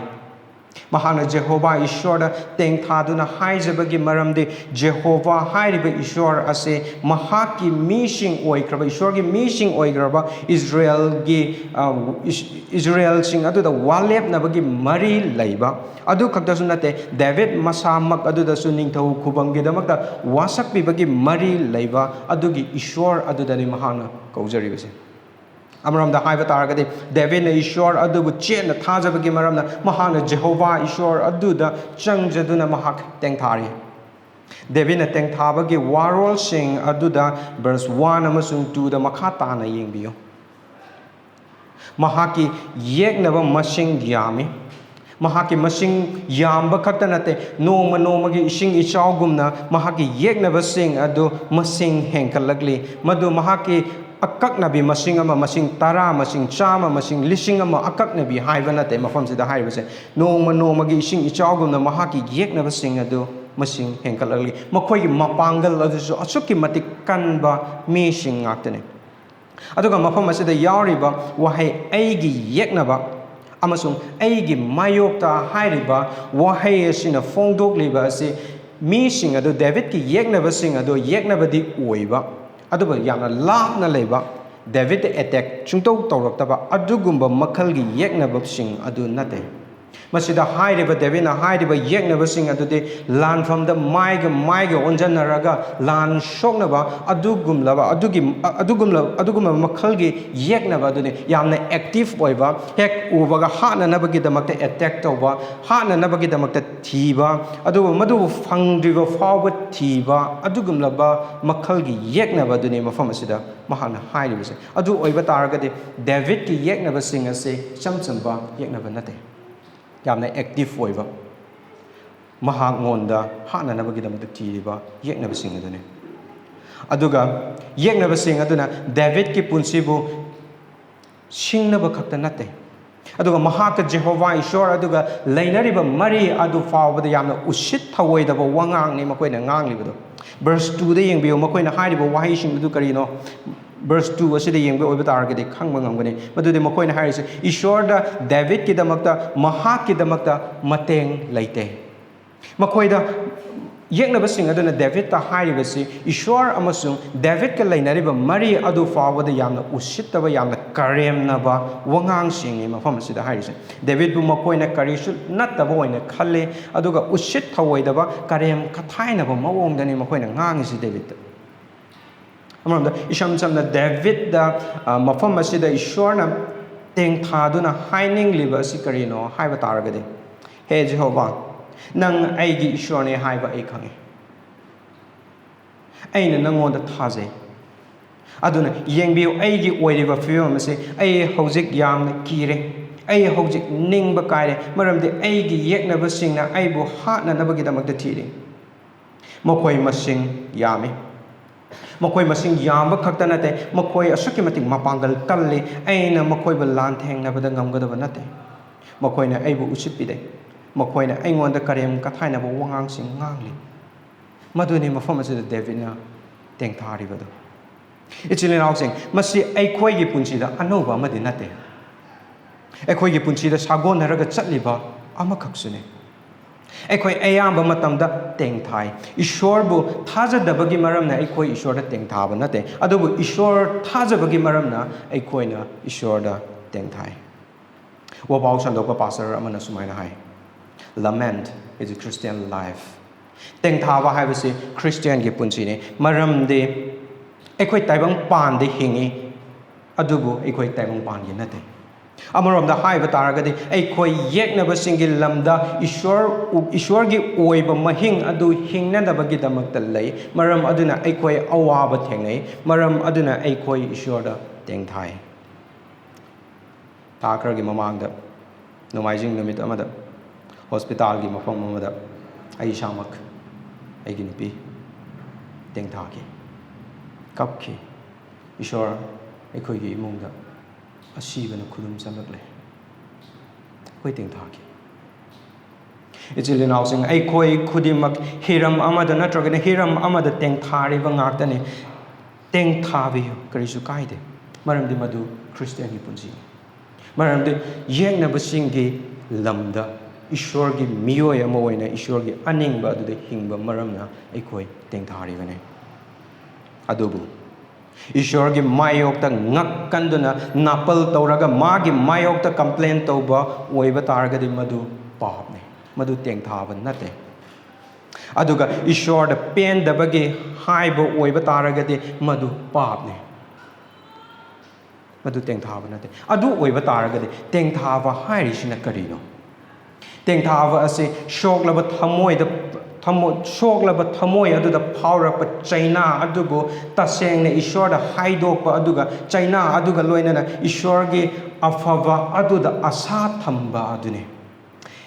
ꯃꯍꯥꯛꯅ ꯖꯦꯍꯣꯚꯥ ꯏꯁꯣꯔꯗ ꯇꯦꯡꯊꯥꯗꯨꯅ ꯍꯥꯏꯖꯕꯒꯤ ꯃꯔꯝꯗꯤ ꯖꯦꯍꯣꯚꯥ ꯍꯥꯏꯔꯤꯕ ꯏꯁꯣꯔ ꯑꯁꯤ ꯃꯍꯥꯛꯀꯤ ꯃꯤꯁꯤꯡ ꯑꯣꯏꯈ꯭ꯔꯕ ꯏꯁꯣꯔꯒꯤ ꯃꯤꯁꯤꯡ ꯑꯣꯏꯈ꯭ꯔꯕ ꯏꯖꯔꯦꯜꯁꯤꯡ ꯑꯗꯨꯗ ꯋꯥꯂꯦꯞꯅꯕꯒꯤ ꯃꯔꯤ ꯂꯩꯕ ꯑꯗꯨ ꯈꯛꯇꯁꯨ ꯅꯠꯇꯦ ꯗꯦꯕꯤꯠ ꯃꯁꯥꯃꯛ ꯑꯗꯨꯗꯁꯨ ꯅꯤꯡꯊꯧ ꯈꯨꯕꯝꯒꯤꯗꯃꯛꯇ ꯋꯥꯁꯛꯄꯤꯕꯒꯤ ꯃꯔꯤ ꯂꯩꯕ ꯑꯗꯨꯒꯤ ꯏꯁꯣꯔ ꯑꯗꯨꯗꯅꯤ ꯃꯍꯥꯛꯅ ꯀꯧꯖꯔꯤꯕꯁꯦ ꯑꯃꯔꯣꯝꯗ ꯍꯥꯏꯕ ꯇꯥꯔꯒꯗꯤ ꯗꯦꯕꯤꯠꯅ ꯏꯁꯣꯔ ꯑꯗꯨꯕꯨ ꯆꯦꯠꯅ ꯊꯥꯖꯕꯒꯤ ꯃꯔꯝꯅ ꯃꯍꯥꯛꯅ ꯖꯦꯍꯣꯚꯥ ꯏꯁꯣꯔ ꯑꯗꯨꯗ ꯆꯪꯖꯗꯨꯅ ꯃꯍꯥꯛ ꯇꯦꯡꯊꯥꯔꯤ ꯗꯦꯕꯤꯠꯅ ꯇꯦꯡꯊꯥꯕꯒꯤ ꯋꯥꯔꯣꯜꯁꯤꯡ ꯑꯗꯨꯗ ꯚꯔꯁ 1 ꯑꯃꯁꯨꯡ 2ꯗ ꯃꯈꯥ ꯇꯥꯅ ꯌꯦꯡꯕꯤꯌꯨ ꯃꯍꯥꯛꯀꯤ ꯌꯦꯛꯅꯕ ꯃꯁꯤꯡ ꯌꯥꯝꯃꯤ ꯃꯍꯥꯛꯀꯤ ꯃꯁꯤꯡ ꯌꯥꯝꯕ ꯈꯛꯇ ꯅꯠꯇꯦ ꯅꯣꯡꯃ ꯅꯣꯡꯃꯒꯤ ꯏꯁꯤꯡ ꯏꯆꯥꯎꯒꯨꯝꯅ ꯃꯍꯥꯛꯀꯤ ꯌꯦꯛꯅꯕꯁꯤꯡ ꯑꯗꯨ ꯃꯁꯤꯡ ꯍꯦꯟꯒꯠꯂꯛꯂꯤ ꯃꯗꯨ ꯃꯍꯥꯛꯀꯤ ꯑꯀꯛꯅꯕꯤ ꯃꯁꯤꯡ ꯑꯃ ꯃꯁꯤꯡ 10 ꯃꯁꯤꯡ 100 ꯃꯁꯤꯡ 1000 ꯑꯀꯛꯅꯕꯤ ꯍꯥꯏꯕ ꯅꯠꯇꯦ ꯃꯐꯝꯁꯤꯗ ꯍꯥꯏꯔꯤꯕꯁꯦ ꯅꯣꯡꯃ ꯅꯣꯡꯃꯒꯤ ꯏꯁꯤꯡ ꯏꯆꯥꯎꯒꯨꯝꯅ ꯃꯍꯥꯛꯀꯤ ꯌꯦꯛꯅꯕꯁꯤꯡ ꯑꯗꯨ ꯃꯁꯤꯡ ꯍꯦꯟꯒꯠꯂꯛꯂꯤ ꯃꯈꯣꯏꯒꯤ ꯃꯄꯥꯡꯒꯜ ꯑꯗꯨꯁꯨ ꯑꯁꯨꯛꯀꯤ ꯃꯇꯤꯛ ꯀꯟꯕ ꯃꯤꯁꯤꯡ ꯉꯥꯛꯇꯅꯤ ꯑꯗꯨꯒ ꯃꯐꯝ ꯑꯁꯤꯗ ꯌꯥꯎꯔꯤꯕ ꯋꯥꯍꯩ ꯑꯩꯒꯤ ꯌꯦꯛꯅꯕ ꯑꯃꯁꯨꯡ ꯑꯩꯒꯤ ꯃꯥꯌꯣꯛꯇ ꯍꯥꯏꯔꯤꯕ ꯋꯥꯍꯩ ꯑꯁꯤꯅ ꯐꯣꯡꯗꯣꯛꯂꯤꯕ ꯑꯁꯤ ꯃꯤꯁꯤꯡ ꯑꯗꯨ ꯗꯦꯕꯤꯠꯀꯤ ꯌꯦꯛꯅꯕꯁꯤꯡ ꯑꯗꯨ ꯌꯦꯛꯅꯕꯗꯤ ꯑꯣꯏꯕ ꯑꯗꯨꯕꯨ ꯌꯥꯝꯅ ꯂꯥꯞꯅ ꯂꯩꯕ ꯗꯦꯕꯤꯠꯇ ꯑꯦꯇꯦꯛ ꯁꯨꯡꯇꯧ ꯇꯧꯔꯛꯇꯕ ꯑꯗꯨꯒꯨꯝꯕ ꯃꯈꯜꯒꯤ ꯌꯦꯛꯅꯕꯁꯤꯡ ꯑꯗꯨ ꯅꯠꯇꯦ ꯃꯁꯤꯗ ꯍꯥꯏꯔꯤꯕ ꯗꯦꯕꯤꯠꯅ ꯍꯥꯏꯔꯤꯕ ꯌꯦꯛꯅꯕꯁꯤꯡ ꯑꯗꯨꯗꯤ ꯂꯥꯟꯐꯝꯗ ꯃꯥꯏꯒ ꯑꯣꯟꯖꯟꯅꯔꯒ ꯂꯥꯟ ꯁꯣꯛꯅꯕ ꯑꯗꯨꯒꯨꯝꯕ ꯃꯈꯜꯒꯤ ꯌꯦꯛꯅꯕ ꯑꯗꯨꯅꯤ ꯌꯥꯝꯅ ꯑꯦꯛꯇꯤꯚ ꯑꯣꯏꯕ ꯍꯦꯛ ꯎꯕꯒ ꯍꯥꯠꯅꯅꯕꯒꯤꯗꯃꯛꯇ ꯑꯦꯇꯦꯛ ꯇꯧꯕ ꯍꯥꯠꯅꯅꯕꯒꯤꯗꯃꯛꯇ ꯊꯤꯕ ꯑꯗꯨꯒ ꯃꯗꯨꯕꯨ ꯐꯪꯗ꯭ꯔꯤꯕ ꯐꯥꯎꯕ ꯊꯤꯕ ꯑꯗꯨꯒꯨꯝꯂꯕ ꯃꯈꯜꯒꯤ ꯌꯦꯛꯅꯕ ꯑꯗꯨꯅꯤ ꯃꯐꯝ ꯑꯁꯤꯗ ꯃꯍꯥꯛꯅ ꯍꯥꯏꯔꯤꯕꯁꯦ ꯑꯗꯨ ꯑꯣꯏꯕ ꯇꯥꯔꯒꯗꯤ ꯗꯦꯕꯤꯠꯀꯤ ꯌꯦꯛꯅꯕꯁꯤꯡ ꯑꯁꯤ ꯏꯆꯝ ꯆꯝꯕ ꯌꯦꯛꯅꯕ ꯅꯠꯇꯦ ꯌꯥꯝꯅ ꯑꯦꯛꯇꯤꯚ ꯑꯣꯏꯕ ꯃꯍꯥꯛꯉꯣꯟꯗ ꯍꯥꯠꯅꯅꯕꯒꯤꯗꯃꯛꯇ ꯊꯤꯔꯤꯕ ꯌꯦꯛꯅꯕꯁꯤꯡ ꯑꯗꯨꯅꯤ ꯑꯗꯨꯒ ꯌꯦꯛꯅꯕꯁꯤꯡ ꯑꯗꯨꯅ ꯗꯦꯕꯤꯠꯀꯤ ꯄꯨꯟꯁꯤꯕꯨ ꯁꯤꯡꯅꯕ ꯈꯛꯇ ꯅꯠꯇꯦ ꯑꯗꯨꯒ ꯃꯍꯥꯛꯀ ꯖꯦꯍꯣꯚꯥ ꯏꯁꯣꯔ ꯑꯗꯨꯒ ꯂꯩꯅꯔꯤꯕ ꯃꯔꯤ ꯑꯗꯨ ꯐꯥꯎꯕꯗ ꯌꯥꯝꯅ ꯎꯁꯤꯠ ꯊꯑꯣꯏꯗꯕ ꯋꯥꯉꯥꯡꯅꯤ ꯃꯈꯣꯏꯅ ꯉꯥꯡꯂꯤꯕꯗꯣ verse 2 da yengbiyo makoina hairiba wahai du karino verse 2 asida yengbe oiba taragadi khangba ngamgani madude makoina harise ishwar da David ki damakta mahak ki damakta mateng laite makoida yeknaba sing aduna David ta hairibasi ishwar amasung David ka lainariba mari adu fawada yamna usittaba yamna karemnaba wangang singi mafam asida hairise David bu makoina karisu nattaba oina khalle aduga usit thawoidaba karem kathainaba mawongdani makoina ngangisi David amamda isham chamna David da mafam asida ishwarna teng thaduna haining liba asi karino haiba taragade he Jehovah nang aigi ishwarne haiba ai khange aina nangonda thajai aduna yengbiu aigi oiriba fiom ase ai hojik yamna kire ai hojik ningba kaire maramde aigi yeknaba singna aibu hatna nabagi damakta thiri makoi masing yami makoi masing yamba khakta nate makoi asaki matik mapangal kalli aina makoi ba lan thengnabada ngamgadaba nate makoina aibu usipide makoina aingonda karem kathaina ba wangang sing ngangli maduni mafam asida David na teng thari bado ichilin housing masi aikoi gi punchi da anova amadi nate aikoi gi punchi da sagon naraga chatliba amakaksune aikoi ayamba matamda teng thai ishwar bu thaja dabagi maram na aikoi ishwar da teng thaba nate adubu ishwar thaja bagi maram na aikoi na ishwar da teng thai wa baw sandoka pastor amana sumaina hai lament is a Christian life teng thaba haibasi Christian gi punchi ne maram de aikoi taibang pan de hingi adubu aikoi taibang pan gi nate amarom da haiba taragadi aikoi yeknaba singil lamda ishwar gi oiba mahing adu hingna dabagi damakta lei maram aduna aikoi awaba thengai maram aduna aikoi ishwar da teng thai takra gi mamang da nomaijing numit amada hospital gi mafang mamada ai shamak ai gi nupi teng thaki kapki ishwar aikoi gi imungda asibana khudum chamlakle hoi teng thaki ichilin housing aikoi khudimak hiram amada natragana hiram amada teng thari ba ngaktani teng thabi karisu kaide maramdi madu Christian gi punji maramdi yengna basingi lamda ishwar gi miyoy ama oina ishwar gi aningba adude hingba maramna aikoi teng thari bane adubu ishwar gi mayokta ngakkanduna napal tawraga magi mayokta complain tawba oiba taragadi madu papne madu teng thaba nate aduga ishwar da pen dabagi haiba oiba taragadi madu papne madu teng thaba nate adu oiba taragadi teng thaba hairisina karino teng thaba ase shoklaba thamoi da shoklaba thamoi aduda phawrapa China adubu tasengna ishwar da haidokpa aduga China aduga loinana ishwar gi afava aduda asa thamba adune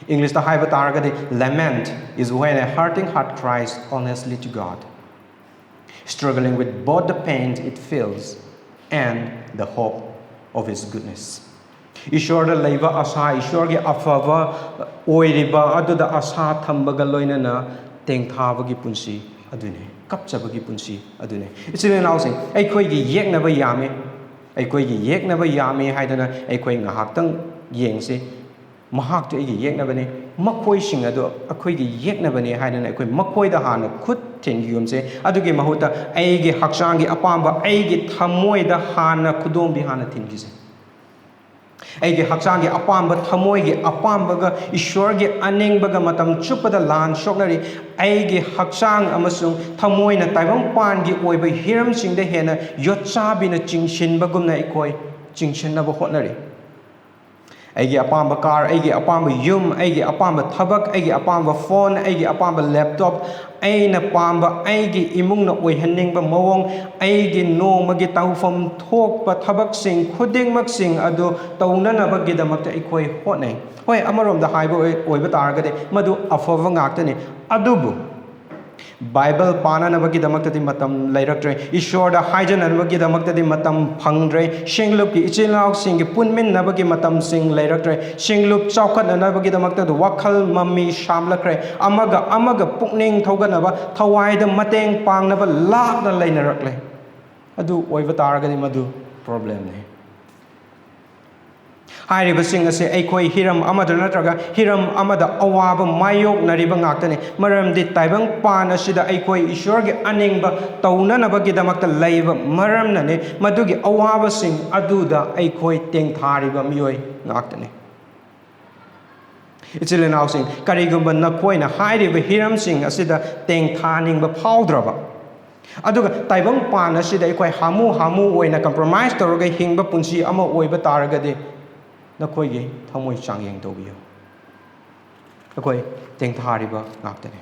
English da haiba taragadi lament is when a hurting heart cries honestly to God struggling with both the pain it feels and the hope of his goodness ishwar da leiba asa ishwar gi afava oiriba aduda asa thambaga loinana teng thabagi punsi adune kapchabagi punsi adune ichile nausing aikoi gi yeknaba yame aikoi gi yeknaba yame haidana aikoi ngahaktang yengse mahak tu gi yeknaba ne makoi sing adu akoi gi yeknaba ne haidana aikoi makoi da hana khut thengyumse adugi mahuta aigi haksangi apamba aigi thamoi da hana khudom bi hana thingise aigi haksangi apamba thamoi gi apambaga ishwar gi anengbaga matam chupada lan shoknari aigi haksang amasung thamoi na taibang pan gi oiba hiram singda hena yotchabi na chingshin bagumna ikoi chingshin na bo hotnari aigi apamba car aigi apamba yum aigi apamba thabak aigi apamba phone aigi apamba laptop aina pamba aigi imungna oihaningba mawong aigi nomagi tawfam thokpa thabak sing khudingmak sing adu tawnanaba gidamakta ikoi hotnai hoi amarom da haiba oiba taragade madu afava ngaktani adubu Bible pananabagidamaktadi matam leiraktre Ishwarda haijananabagidamaktadi matam phangdre Shinglupki ichilnausinggi punminnabagi matam sing leiraktre Shinglup chaukhatnanabagidamaktadu wakhal mami shamlakre amaga pukning thauganaba thawaida mateng pangnaba lakna leinarakle adu oiba taragadi madu problem ne Hairibasing ase aikoi hiram amada natraga hiram amada awaba mayok nariba ngaktani maramdi taibang pan asida aikoi ishwargi aningba taunanabagidamaktha leiba maramnane madugi awabasing aduda aikoi tengthariba miyoi ngaktani Ichilinawsing karigumba nakoina hairiba hiramsing asida tengthaningba phaudraba aduga taibang pan asida aikoi hamu oina compromise tawraga hingba punsi ama oiba taragadi Nakoigi thamoi changyeng tawbiyo Nakoi tengthariba ngaktani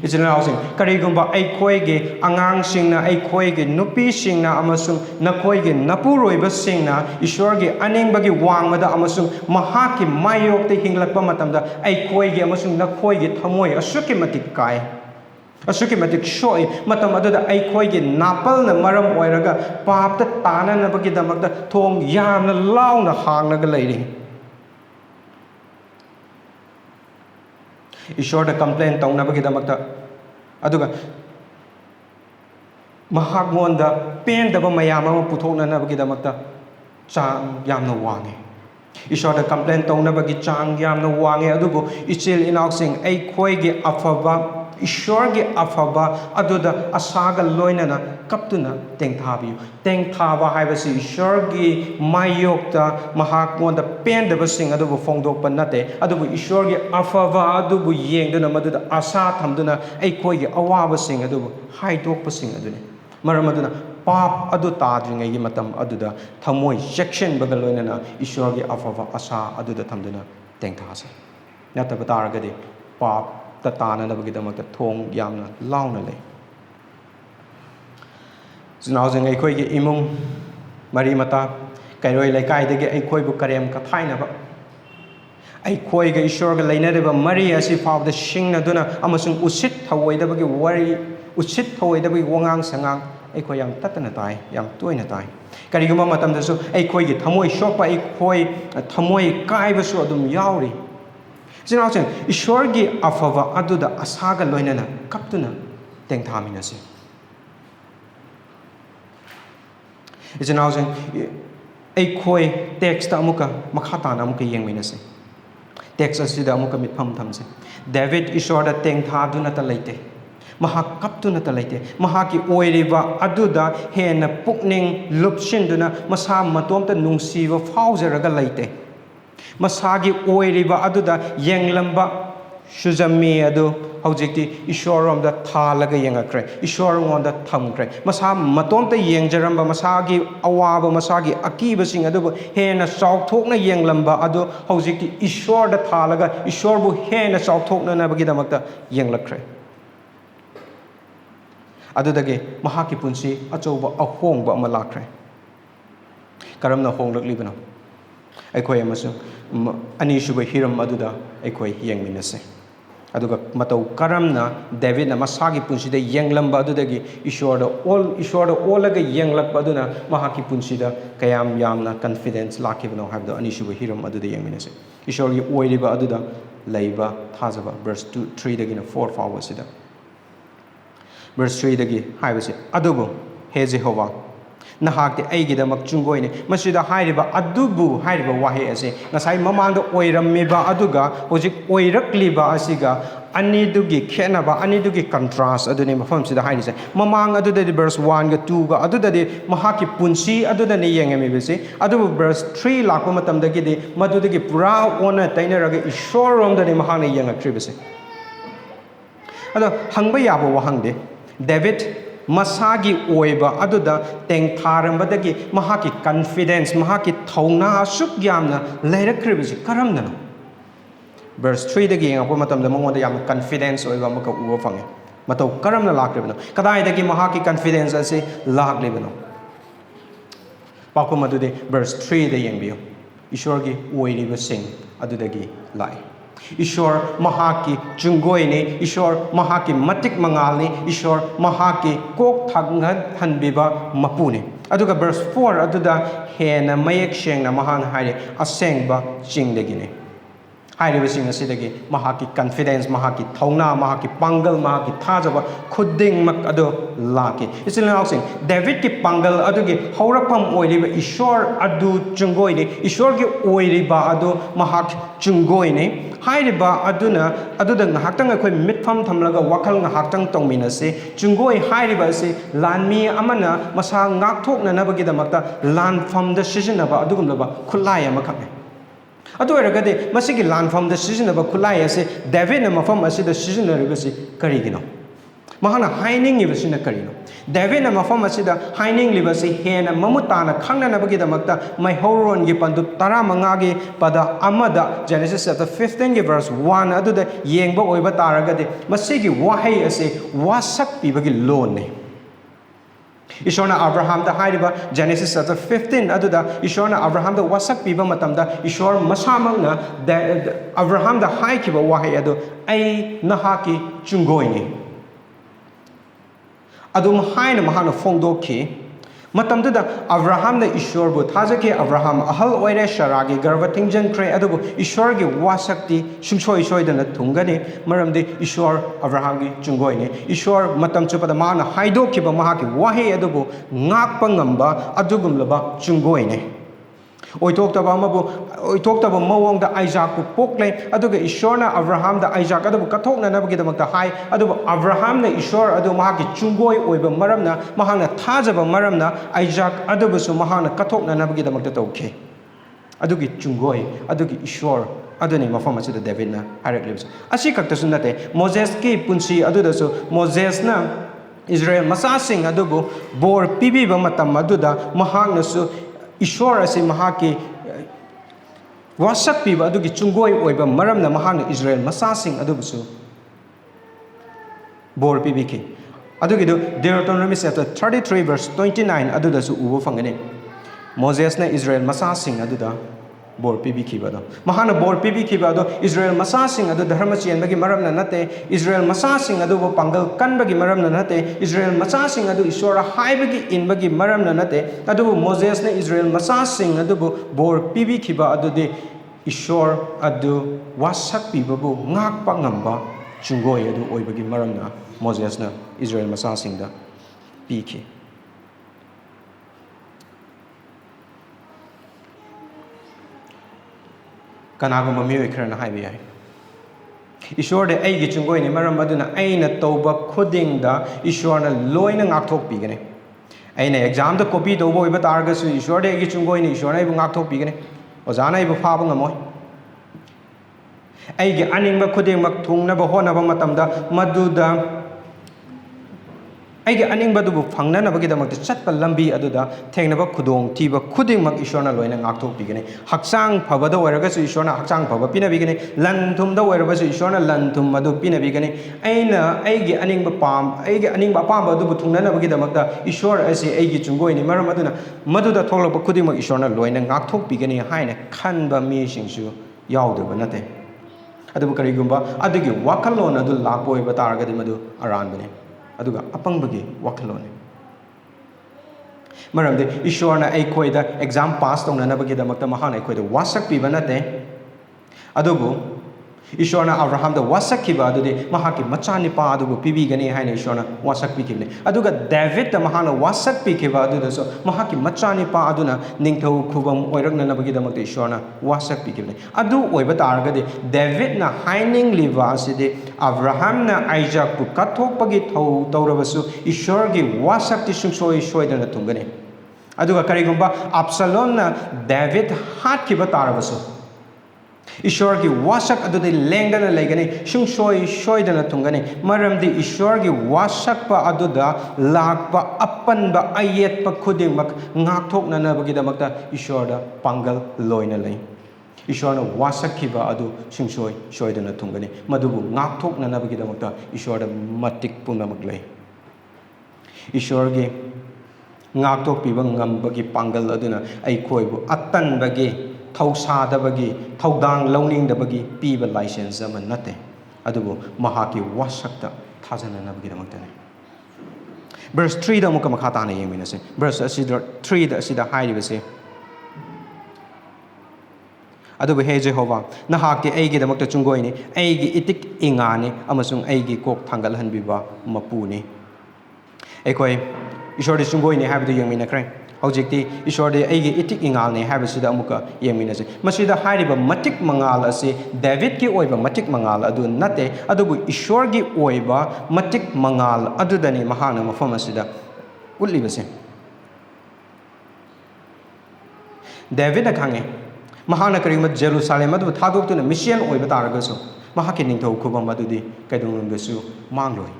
Ichilnausing karigumba aikoigi angangsingna aikoigi nupisingna amasung nakoigi napuroiba singna ishwargi aningbagi wangmada amasung mahaki mayokte hinglakpa matamda aikoigi amasung nakoigi thamoi asuki matik kai Asuki matik shoi matam aduda aikoigi napalna maram oiraga papta tananabagidamaktha thong yamna launa hangnaga leiri Ishwarda complain taunabagidamaktha aduga mahakmonda pendaba mayam ama puthoknanabagidamaktha chang yamna wange Ishwarda complain taunabagi chang yamna wange adubu ichil inausing aikoigi afaba Ishwargi afaba aduda asaga loinana kaptuna tengthabiyu tengthaba haibasi Ishwargi mayokta mahakmonda pendabasing adubu fongdokpa nate adubu Ishwargi afaba adubu yengduna maduda asa thamduna aikoigi awabasing adubu haidokpasing aduni maram aduna pap adu tadringai matam aduda thamoi section baga loinana Ishwargi afaba asa aduda thamduna tengthase nataba taragadi pap Tatanabagidamaktha thong yamna launa lei Zinausing aikoigi imung marimata kairoi laikai aikoibu karem kathainaba aikoiga ishwarga leinareba mari asi fawda shingnaduna amasung usit thawoidabagi wari usit thawoidabagi wangang sangang aikoi yam tatana tai yam toina tai kariguma matamdasu aikoigi thamoi shokpa aikoi thamoi kaibasu adum yauri Ichilnausing ishwargi afava aduda asaga loinana kaptuna tengthaminasi Ichilnausing aikoi text amuka makhatana amuka yengminasi text asida amuka mitpham thamse David ishwarda tengthaduna ta leite mahak kaptuna ta leite mahaki oiriba aduda hena pukning lupsinduna masa matomta nungsiba fauzaraga leite Masagi oiriba aduda yenglamba shuzami adu hojikti ishwarom da thalaga yengakre ishwarom da thamkre masa matomta yengjaramba masagi awaba masagi akiba sing adu hena chauthokna yenglamba adu hojikti ishwar da thalaga ishwarbu hena chauthokna nabagi damakta yenglakre adudagi mahaki punsi achouba ahongba ama lakre karamna honglaklibana aikoi amasung anishuba hiram aduda aikoi yengminase aduga matau karamna David na masagi punsida yenglamba adudagi ishwarda olaga yenglakpa aduna mahaki punsida kayam yamna confidence lakibano habdo anishuba hiram aduda yengminase ishwargi oiriba aduda leiba thajaba verse 3 dagi na 4 fawa sida verse 3 dagi haibase adubu he Jehovah Nahakti aigidamak chungoine masida hairiba adubu hairiba wahi ase ngasai mamangda oirammiba aduga hojik oirakliba asiga anidugi khenaba anidugi contrast aduni mafam sida harise mamang adudadi verse 1 ga 2 ga adudadi mahaki punsi adudani yengemi bese adubu verse 3 lakpa matamdagi de madudagi pura ona tainaraga ishorom dani mahana yengakribese ado hangba yabo wahangde David Masagi oiba aduda tengtharambadagi mahaki confidence mahaki thauna asuk yamna leirakhribisi karamnano verse 3 dagi ngapwa matamda mongoda yam confidence oiba maka uwa fange matau karamna lakribano kadai dagi mahaki confidence ase laklibano pakuma adude verse 3 da yengbiyo ishwargi oiriba sing adudagi lai Ishwar महाकी चुंगोइने Ishwar महाकी मतिक मंगालने Ishwar महाकी Coke थांगन हनबिबा मपुने अदुगा verse 4 अदुदा हेना मयेक शेंगना महान हाइरे असेंगबा चिंगदगिने हाइरिबसिंग असिदगी महाकी confidence महाकी थौना महाकी Pongal महाकी थाजबा खुदिंग मक अदो लाके इसिल नाउसिंग David की पांगल अदुगी हौरफम ओइरिबा ईश्वर अदु चुंगोइने ईश्वर की ओइरिबा अदो महाक चुंगोइने हाइरिबा अदुना अदुदा ngahaktang अखोइ मिटफम थमलगा वखल ngahaktang तोंमिनसे चुंगोइ हाइरिबा से लानमी अमना मसा ngakthoknanabagidamata लानफम द सिजनबा अदुगुमलबा खुलाय अमखने अदु ओरगदे मसिगी लानफम द सिजनबा खुलाय असे डेविड न मफम असिदा सिजनरगसि करिगिनो महाना हाइनिंग इबसिना करिनो डेविड न मफम असिदा हाइनिंग लिबसि हेना ममुताना खंगननबगिदमक्ता मैहौरोन गी पंदु 15 गी पदा अमदा जेनेसिस चैप्टर 15 गी वर्स 1 अदुदा येंगबा ओइबा तारगदे मसिगी वाहै असे वासक पिबगी लोनने ईश्वरना अब्राहम दा हाइरिबा जेनेसिस चैप्टर 15 अदुदा ईश्वरना अब्राहम दा वासक पिबा मतमदा ईश्वर मसामंगना अब्राहम दा हाइखिबा वाहै अदु ऐ नहाकी चुंगोइनी अदुम हाइन महान फोंदोखी मतमदुदा अब्राहम ने ईश्वर बु थाजके अब्राहम अहल ओइरे शरागी गर्भ थिंजनख्रे अदुबु ईश्वर की वासक्ति सुंसोइ सोइदना थुंगने मरमदे ईश्वर अब्राहम की चुंगोइने ईश्वर मतम चुपदा मान हाइदोखिबा महाकी वाहे अदुबु ngakpa ngamba अदुगुमलबा चुंगोइने ओइथोक्तबा मवोंगदा आइजाक पु पोक्ले अदुगा ईश्वरना अब्राहम दा आइजाक अदुबु कथोकननबगिदमक्ता हाइ अदुबु अब्राहम ने ईश्वर अदु महाकी चुंगोइ ओइबा मरमना महाना थाजबा मरमना आइजाक अदुबुसु महाना कथोकननबगिदमक्ता तौखे अदुगी चुंगोइ अदुगी ईश्वर अदुनि मफम असिदा डेविडना हाइरक्लिब्स असि खक्तसु नते मोजेस की पुंसी अदुदसु मोजेसना इस्राएल मसासिंग अदुबु बोर पिबिबा मतम अदुदा महानसु ईश्वर असे महाकी वासक पीबा अदुगी चुंगोइ ओइबा मरमना महान इस्राएल मसासिंग अदुबुसु बोर पिबिकी अदुगिदु deuteronomy chapter 33 verse 29 अदुदसु उबो फंगने मोजेसना इस्राएल मसासिंग अदुदा बोर पिबिकीबादो महान बोर पिबिकीबादो इस्राएल मसासिंग अदु धर्म चेनबगी मरमना नते इस्राएल मसासिंग अदु पांगल कनबगी मरमना नते इस्राएल मसासिंग अदु ईश्वर हाइबगी इनबगी मरमना नते अदु मोजेस ने इस्राएल मसासिंग अदु बोर पिबिकीबा अदुदे ईश्वर अदु वासक पिबबु ngakpa ngamba chungoi अदु ओइबगी मरमना मोजेस ना इस्राएल मसासिंग दा पीकी कनागुम्बा मियोय खरना हाइबे याय ईश्वर दे ऐगी चुंगोइने मरम अदुना ऐना तौबा खुदिंगदा ईश्वरना लोइना ngakthok पिगने ऐना एग्जाम दा कॉपी तौबा ओइबा तारगसु ईश्वर दे ऐगी चुंगोइने ईश्वरना इबु ngakthok पिगने ओजाना इबु फाबा ngमोय ऐगी अनिंगबा खुदिंगमक थुंगनबा होनबा मतमदा मदुदा ऐगे अनिंगबदुबु फंगननबगिदमक्ता चटपा लंबी अदुदा थेंगनबा खुदोंग थीबा खुदिंगमक ईश्वरना लोइना ngakthokpigane हक्चांग फबदा ओइरगसु ईश्वरना हक्चांग फबा पिनबिगने लन थुमदा ओइरबसु ईश्वरना लन थुम मदु पिनबिगने ऐना ऐगे अनिंगबा पाम अदुबु थुंगननबगिदमक्ता ईश्वर असे ऐगे चुंगोइने मरम अदुना मदुदा थोलप खुदिंगमक ईश्वरना लोइना ngakthokpigane हाइना खनबा मीसिंगसु यावदबा नते अदुबु करिगुंबा अदुगी वाखलोन अदु लापोइबा तारगदि मदु अरानबने अदुगा अपंगबगी वाखलोने मरमदे ईश्वरना ऐखोइदा एग्जाम पास तौननबगिदमक्ता महान ऐखोइदा वासक पिबा नते अदुबु ईश्वरना अब्राहम दा वासक किबा अदुदे महाकी मचानिपा अदुबु पिबिगने हाइना ईश्वरना वासक पिकिबने अदुगा डेविड दा महान वासक पिकिबा अदुदसो महाकी मचानिपा अदुना निंगथौ खुबम ओइरकननबगिदमक्ता ईश्वरना वासक पिकिबने अदु ओइबा तारगदे डेविड ना हाइनिंग लिवा असिदे अब्राहम ना आइजाक पु कथोकपगी थौ तौरबसु ईश्वरगी वासकति सुंसोइ सोइदना थुंगने अदुगा करिगुंबा अब्सलोम ना डेविड हाटकिबा तारबसु ईश्वर की वासक अदुदे लेंगदना लेगने सुंसोइ सोइदना थुंगने मरमदि ईश्वर की वासक पा अदुदा लाकपा अपनबा अयेतपा खुदिंगमक ngakthoknanabagidamक्ता ईश्वरदा पांगल लोइना लै ईश्वरना वासक खिबा अदु सुंसोइ सोइदना थुंगने मदुबु ngakthoknanabagidamक्ता ईश्वरदा मतिक पुनमक लै ईश्वर की ngakthokpiba ngambagi पांगल अदुना ऐखोइबु अतनबगे ꯊꯧꯁꯥꯗꯕꯒꯤ ꯊꯧꯗꯥꯡ ꯂꯧꯅꯤꯡꯗꯕꯒꯤ ꯄꯤꯕ ꯂꯥꯏꯁꯦꯟꯁ ꯑꯃ ꯅꯠꯇꯦ ꯑꯗꯨꯕꯨ ꯃꯍꯥꯛꯀꯤ ꯋꯥꯁꯛꯇ ꯊꯥꯖꯅꯅꯕꯒꯤꯗꯃꯛꯇꯅꯤ ꯚꯔꯁ 3ꯗ ꯑꯃꯨꯛꯀ ꯃꯈꯥ ꯇꯥꯅ ꯌꯦꯡꯃꯤꯟꯅꯁꯤ ꯚꯔꯁ ꯑꯁꯤꯗ 3ꯗ ꯑꯁꯤꯗ ꯍꯥꯏꯔꯤꯕꯁꯤ ꯑꯗꯨꯕꯨ ꯍꯦ ꯖꯦꯍꯣꯚꯥ ꯅꯍꯥꯛꯇꯤ ꯑꯩꯒꯤꯗꯃꯛꯇ ꯆꯨꯡꯒꯣꯏꯅꯤ ꯑꯩꯒꯤ ꯏꯇꯤꯛ ꯏꯉꯥꯅꯤ ꯑꯃꯁꯨꯡ ꯑꯩꯒꯤ ꯀꯣꯛ ꯊꯥꯡꯒꯠꯍꯟꯕꯤꯕ ꯃꯄꯨꯅꯤ ꯑꯩꯈꯣꯏ ꯏꯁꯣꯔꯗꯤ ꯆꯨꯡꯒꯣꯏꯅꯤ ꯍꯥꯏꯕꯗꯨ ꯌꯦꯡꯃꯤꯟꯅꯈ꯭ꯔꯦ ꯍꯧꯖꯤꯛꯇꯤ ꯏꯁꯣꯔꯗꯤ ꯑꯩꯒꯤ ꯏꯇꯤꯛ ꯏꯉꯥꯜꯅꯤ ꯍꯥꯏꯕꯁꯤꯗ ꯑꯃꯨꯛꯀ ꯌꯦꯡꯃꯤꯟꯅꯁꯤ ꯃꯁꯤꯗ ꯍꯥꯏꯔꯤꯕ ꯃꯇꯤꯛ ꯃꯉꯥꯜ ꯑꯁꯤ ꯗꯦꯕꯤꯠꯀꯤ ꯑꯣꯏꯕ ꯃꯇꯤꯛ ꯃꯉꯥꯜ ꯑꯗꯨ ꯅꯠꯇꯦ ꯑꯗꯨꯕꯨ ꯏꯁꯣꯔꯒꯤ ꯑꯣꯏꯕ ꯃꯇꯤꯛ ꯃꯉꯥꯜ ꯑꯗꯨꯗꯅꯤ ꯃꯍꯥꯛꯅ ꯃꯐꯝ ꯑꯁꯤꯗ ꯎꯠꯂꯤꯕꯁꯦ ꯗꯦꯕꯤꯠꯅ ꯈꯪꯉꯦ ꯃꯍꯥꯛꯅ ꯀꯔꯤꯒꯨꯝꯕ ꯖꯦꯔꯨꯁꯥꯂꯦꯝ ꯑꯗꯨꯕꯨ ꯊꯥꯗꯣꯛꯇꯨꯅ ꯃꯤꯁꯤꯌꯟ ꯑꯣꯏꯕ ꯇꯥꯔꯒꯁꯨ ꯃꯍꯥꯛꯀꯤ ꯅꯤꯡꯊꯧ ꯈꯨꯕꯝ ꯑꯗꯨꯗꯤ ꯀꯩꯗꯧꯅꯨꯡꯗꯁꯨ ꯃꯥꯡꯂꯣꯏ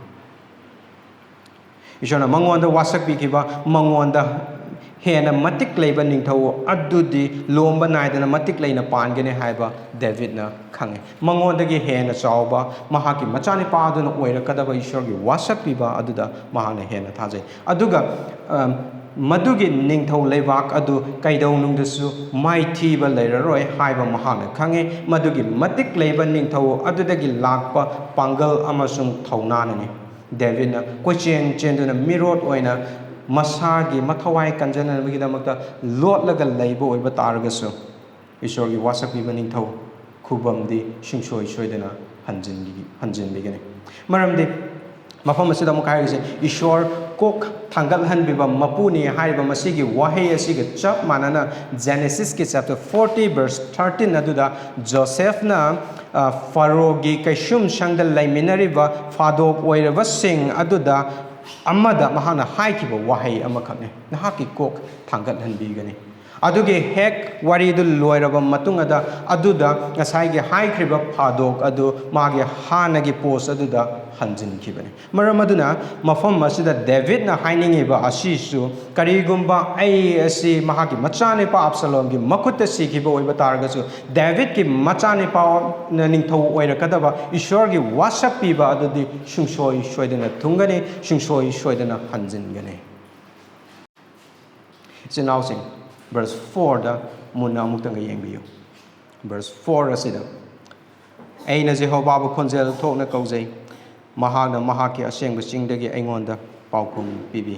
ꯏꯁꯣꯔꯅ ꯃꯉꯣꯟꯗ ꯋꯥꯁꯛꯄꯤꯈꯤꯕ ꯃꯉꯣꯟꯗ ꯍꯦꯟꯅ ꯃꯇꯤꯛ ꯂꯩꯕ ꯅꯤꯡꯊꯧ ꯑꯗꯨꯗꯤ ꯂꯣꯝꯕ ꯅꯥꯏꯗꯅ ꯃꯇꯤꯛ ꯂꯩꯅ ꯄꯥꯟꯒꯅꯤ ꯍꯥꯏꯕ ꯗꯦꯕꯤꯠꯅ ꯈꯪꯉꯦ ꯃꯉꯣꯟꯗꯒꯤ ꯍꯦꯟꯅ ꯆꯥꯎꯕ ꯃꯍꯥꯛꯀꯤ ꯃꯆꯥꯅꯤꯄꯥ ꯑꯗꯨꯅ ꯑꯣꯏꯔꯛꯀꯗꯕ ꯏꯁꯣꯔꯒꯤ ꯋꯥꯁꯛꯄꯤꯕ ꯑꯗꯨꯗ ꯃꯍꯥꯛꯅ ꯍꯦꯟꯅ ꯊꯥꯖꯩ ꯑꯗꯨꯒ ꯃꯗꯨꯒꯤ ꯅꯤꯡꯊꯧ ꯂꯩꯕꯥꯛ ꯑꯗꯨ ꯀꯩꯗꯧꯅꯨꯡꯗꯁꯨ ꯃꯥꯏꯊꯤꯕ ꯂꯩꯔꯔꯣꯏ ꯍꯥꯏꯕ ꯃꯍꯥꯛꯅ ꯈꯪꯉꯤ ꯃꯗꯨꯒꯤ ꯃꯇꯤꯛ ꯂꯩꯕ ꯅꯤꯡꯊꯧ ꯑꯗꯨꯗꯒꯤ ꯂꯥꯛꯄ ꯄꯥꯡꯒꯜ ꯑꯃꯁꯨꯡ ꯊꯧꯅꯥꯅꯅꯤ ꯗꯦꯕꯤꯠꯅ ꯀꯣꯏꯆꯦꯟ ꯆꯦꯟꯗꯨꯅ ꯃꯤꯔꯣꯠ ꯑꯣꯏꯅ ꯃꯁꯥꯒꯤ ꯃꯊꯋꯥꯏ ꯀꯟꯖꯅꯕꯒꯤꯗꯃꯛꯇ ꯂꯣꯠꯂꯒ ꯂꯩꯕ ꯑꯣꯏꯕ ꯇꯥꯔꯒꯁꯨ ꯏꯁꯣꯔꯒꯤ ꯋꯥꯁꯛꯄꯤꯕ ꯅꯤꯡꯊꯧ ꯈꯨꯕꯝꯗꯤ ꯁꯨꯡꯁꯣꯏ ꯁꯣꯏꯗꯅ ꯍꯟꯖꯤꯟꯕꯤꯒꯅꯤ ꯃꯔꯝꯗꯤ ꯃꯐꯝ ꯑꯁꯤꯗ ꯑꯃꯨꯛ ꯍꯥꯏꯔꯤꯁꯦ ꯏꯁꯣꯔ ꯀꯣꯛ ꯊꯥꯡꯒꯠꯍꯟꯕꯤꯕ ꯃꯄꯨꯅꯤ ꯍꯥꯏꯔꯤꯕ ꯃꯁꯤꯒꯤ ꯋꯥꯍꯩ ꯑꯁꯤꯒ ꯆꯞ ꯃꯥꯟꯅꯅ ꯖꯦꯅꯦꯁꯤꯁꯀꯤ ꯆꯦꯞꯇꯔ 40 ꯚꯔꯁ 13 ꯑꯗꯨꯗ ꯖꯣꯁꯦꯐꯅ ꯐꯥꯔꯣꯒꯤ ꯀꯩꯁꯨꯝꯁꯪꯗ ꯂꯩꯃꯤꯟꯅꯔꯤꯕ ꯐꯥꯗꯣꯛ ꯑꯣꯏꯔꯕꯁꯤꯡ ꯑꯗꯨꯗ ꯑꯃꯗ ꯃꯍꯥꯛꯅ ꯍꯥꯏꯈꯤꯕ ꯋꯥꯍꯩ ꯑꯃꯈꯛꯅꯤ ꯅꯍꯥꯛꯀꯤ ꯀꯣꯛ ꯊꯥꯡꯒꯠꯍꯟꯕꯤꯒꯅꯤ ꯑꯗꯨꯒꯤ ꯍꯦꯛ ꯋꯥꯔꯤꯗꯨ ꯂꯣꯏꯔꯕ ꯃꯇꯨꯡ ꯑꯗꯨꯗ ꯉꯁꯥꯏꯒꯤ ꯍꯥꯏꯈ꯭ꯔꯤꯕ ꯐꯥꯗꯣꯛ ꯑꯗꯨ ꯃꯥꯒꯤ ꯍꯥꯟꯅꯒꯤ ꯄꯣꯁ ꯑꯗꯨꯗ ꯍꯟꯖꯤꯟꯈꯤꯕꯅꯤ ꯃꯔꯝ ꯑꯗꯨꯅ ꯃꯐꯝ ꯑꯁꯤꯗ ꯗꯦꯕꯤꯠꯅ ꯍꯥꯏꯅꯤꯡꯉꯤba ꯑꯁꯤꯁꯨ ꯀꯔꯤꯒꯨꯝꯕ ꯑꯩ ꯑꯁꯤ ꯃꯍꯥꯛꯀꯤ ꯃꯆꯥꯅꯤꯄꯥ ꯑꯞꯁꯂꯣꯝꯒꯤ ꯃꯈꯨꯠꯇ ꯁꯤꯈꯤꯕ ꯑꯣꯏꯕ ꯇꯥꯔꯒꯁꯨ ꯗꯦꯕꯤꯠꯀꯤ ꯃꯆꯥꯅꯤꯄꯥꯅ ꯅꯤꯡꯊꯧ ꯑꯣꯏꯔꯛꯀꯗꯕ ꯏꯁꯣꯔꯒꯤ ꯋꯥꯁꯛ ꯄꯤꯕ ꯑꯗꯨꯗꯤ ꯁꯨꯡꯁꯣꯏ ꯁꯣꯏꯗꯅ ꯊꯨꯡꯒꯅꯤ ꯁꯨꯡꯁꯣꯏ ꯁꯣꯏꯗꯅ ꯍꯟꯖꯤꯟꯒꯅꯤ ꯏꯆꯤꯟꯅꯥꯎꯁꯤꯡ ꯚꯔꯁ 4ꯗ ꯃꯨꯟꯅ ꯑꯃꯨꯛꯇꯪꯒ ꯌꯦꯡꯕꯤꯌꯨ ꯚꯔꯁ 4 ꯑꯁꯤꯗ ꯑꯩꯅ ꯖꯦꯍꯣꯚꯥꯕꯨ ꯈꯣꯟꯖꯦꯜ ꯊꯣꯛꯅ ꯀꯧꯖꯩ ꯃꯍꯥꯛꯅ ꯃꯍꯥꯛꯀꯤ ꯑꯁꯦꯡꯕ ꯆꯤꯡꯗꯒꯤ ꯑꯩꯉꯣꯟꯗ ꯄꯥꯎꯈꯨꯝ ꯄꯤꯕꯤ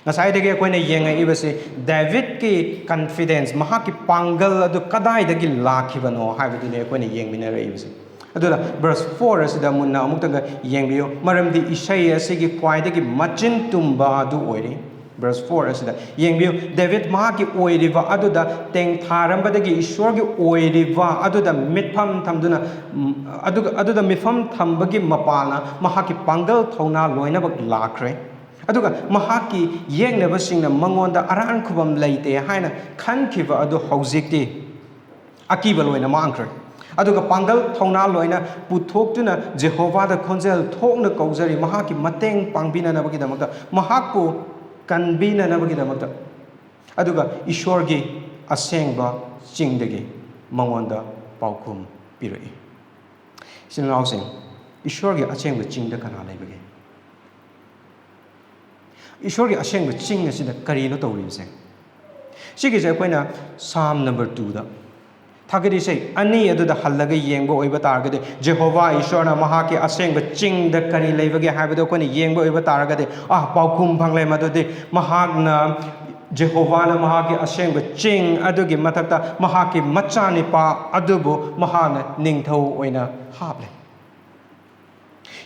ꯉꯁꯥꯏꯗꯒꯤ ꯑꯩꯈꯣꯏꯅ ꯌꯦꯡꯉꯛꯏꯕꯁꯤ ꯗꯦꯕꯤꯠꯀꯤ ꯀꯟꯐꯤꯗꯦꯟꯁ ꯃꯍꯥꯛꯀꯤ ꯄꯥꯡꯒꯜ ꯑꯗꯨ ꯀꯗꯥꯏꯗꯒꯤ ꯂꯥꯛꯈꯤꯕꯅꯣ ꯍꯥꯏꯕꯗꯨꯅꯤ ꯑꯩꯈꯣꯏꯅ ꯌꯦꯡꯃꯤꯟꯅꯔꯛꯏꯕꯁꯤ ꯑꯗꯨꯅ ꯚꯔꯁ 4 ꯑꯁꯤꯗ ꯃꯨꯟꯅ ꯑꯃꯨꯛꯇꯪꯒ ꯌꯦꯡꯕꯤꯌꯨ ꯃꯔꯝꯗꯤ ꯏꯁꯩ ꯑꯁꯤꯒꯤ ꯈ꯭ꯋꯥꯏꯗꯒꯤ ꯃꯆꯤꯟ ꯇꯨꯝꯕ ꯑꯗꯨ ꯑꯣꯏꯔꯤ ꯚꯔꯁ 4 ꯑꯁꯤꯗ ꯌꯦꯡꯕꯤꯌꯨ ꯗꯦꯕꯤꯠ ꯃꯍꯥꯛꯀꯤ ꯑꯣꯏꯔꯤꯕ ꯑꯗꯨꯗ ꯇꯦꯡꯊꯥꯔꯝꯕꯗꯒꯤ ꯏꯁꯣꯔꯒꯤ ꯑꯣꯏꯔꯤꯕ ꯑꯗꯨꯗ ꯃꯤꯠꯐꯝ ꯊꯝꯗꯨꯅ ꯑꯗꯨꯗ ꯃꯤꯠꯐꯝ ꯊꯝꯕꯒꯤ ꯃꯄꯥꯜꯅ ꯃꯍꯥꯛꯀꯤ ꯄꯥꯡꯒꯜ ꯊꯧꯅꯥ ꯂꯣꯏꯅꯃꯛ ꯂꯥꯛꯈ꯭ꯔꯦ ꯑꯗꯨꯒ ꯃꯍꯥꯛꯀꯤ ꯌꯦꯛꯅꯕꯁꯤꯡꯅ ꯃꯉꯣꯟꯗ ꯑꯔꯥꯟ ꯈꯨꯕꯝ ꯂꯩꯇꯦ ꯍꯥꯏꯅ ꯈꯟꯈꯤꯕ ꯑꯗꯨ ꯍꯧꯖꯤꯛꯇꯤ ꯑꯀꯤꯕ ꯂꯣꯏꯅ ꯃꯥꯡꯈ꯭ꯔꯦ ꯑꯗꯨꯒ ꯄꯥꯡꯒꯜ ꯊꯧꯅꯥ ꯂꯣꯏꯅ ꯄꯨꯊꯣꯛꯇꯨꯅ ꯖꯦꯍꯣꯚꯥꯗ ꯈꯣꯟꯖꯦꯜ ꯊꯣꯛꯅ ꯀꯧꯖꯔꯤ ꯃꯍꯥꯛꯀꯤ ꯃꯇꯦꯡ ꯄꯥꯡꯕꯤꯅꯅꯕꯒꯤꯗꯃꯛꯇ ꯃꯍꯥꯛꯄꯨ ꯀꯟꯕꯤꯅꯅꯕꯒꯤꯗꯃꯛꯇ ꯑꯗꯨꯒ ꯏꯁꯣꯔꯒꯤ ꯑꯁꯦꯡꯕ ꯆꯤꯡꯗꯒꯤ ꯃꯉꯣꯟꯗ ꯄꯥꯎꯈꯨꯝ ꯄꯤꯔꯛꯏ ꯏꯆꯤꯟꯅꯥꯎꯁꯤꯡ ꯏꯁꯣꯔꯒꯤ ꯑꯁꯦꯡꯕ ꯆꯤꯡꯗ ꯀꯅꯥ ꯂꯩꯕꯒꯦ ꯏꯁꯣꯔꯒꯤ ꯑꯁꯦꯡꯕ ꯆꯤꯡ ꯑꯁꯤꯗ ꯀꯔꯤꯅꯣ ꯇꯧꯔꯤꯕꯁꯦ ꯁꯤꯒꯤꯁꯦ ꯑꯩꯈꯣꯏꯅ ꯁꯥꯝ ꯅꯝꯕꯔ 2ꯗ ꯊꯥꯒꯠ ꯏꯁꯩ ꯑꯅꯤ ꯑꯗꯨꯗ ꯍꯜꯂꯒ ꯌꯦꯡꯕ ꯑꯣꯏꯕ ꯇꯥꯔꯒꯗꯤ ꯖꯦꯍꯣꯚꯥ ꯏꯁꯣꯔꯅ ꯃꯍꯥꯛꯀꯤ ꯑꯁꯦꯡꯕ ꯆꯤꯡꯗ ꯀꯔꯤ ꯂꯩꯕꯒꯦ ꯍꯥꯏꯕꯗꯣ ꯑꯩꯈꯣꯏꯅ ꯌꯦꯡꯕ ꯑꯣꯏꯕ ꯇꯥꯔꯒꯗꯤ ꯄꯥꯎꯈꯨꯝ ꯐꯪꯂꯦ ꯃꯗꯨꯗꯤ ꯃꯍꯥꯛꯅ ꯖꯦꯍꯣꯚꯥꯅ ꯃꯍꯥꯛꯀꯤ ꯑꯁꯦꯡꯕ ꯆꯤꯡ ꯑꯗꯨꯒꯤ ꯃꯊꯛꯇ ꯃꯍꯥꯛꯀꯤ ꯃꯆꯥꯅꯤꯄꯥ ꯑꯗꯨꯕꯨ ꯃꯍꯥꯛꯅ ꯅꯤꯡꯊꯧ ꯑꯣꯏꯅ ꯍꯥꯞꯂꯦ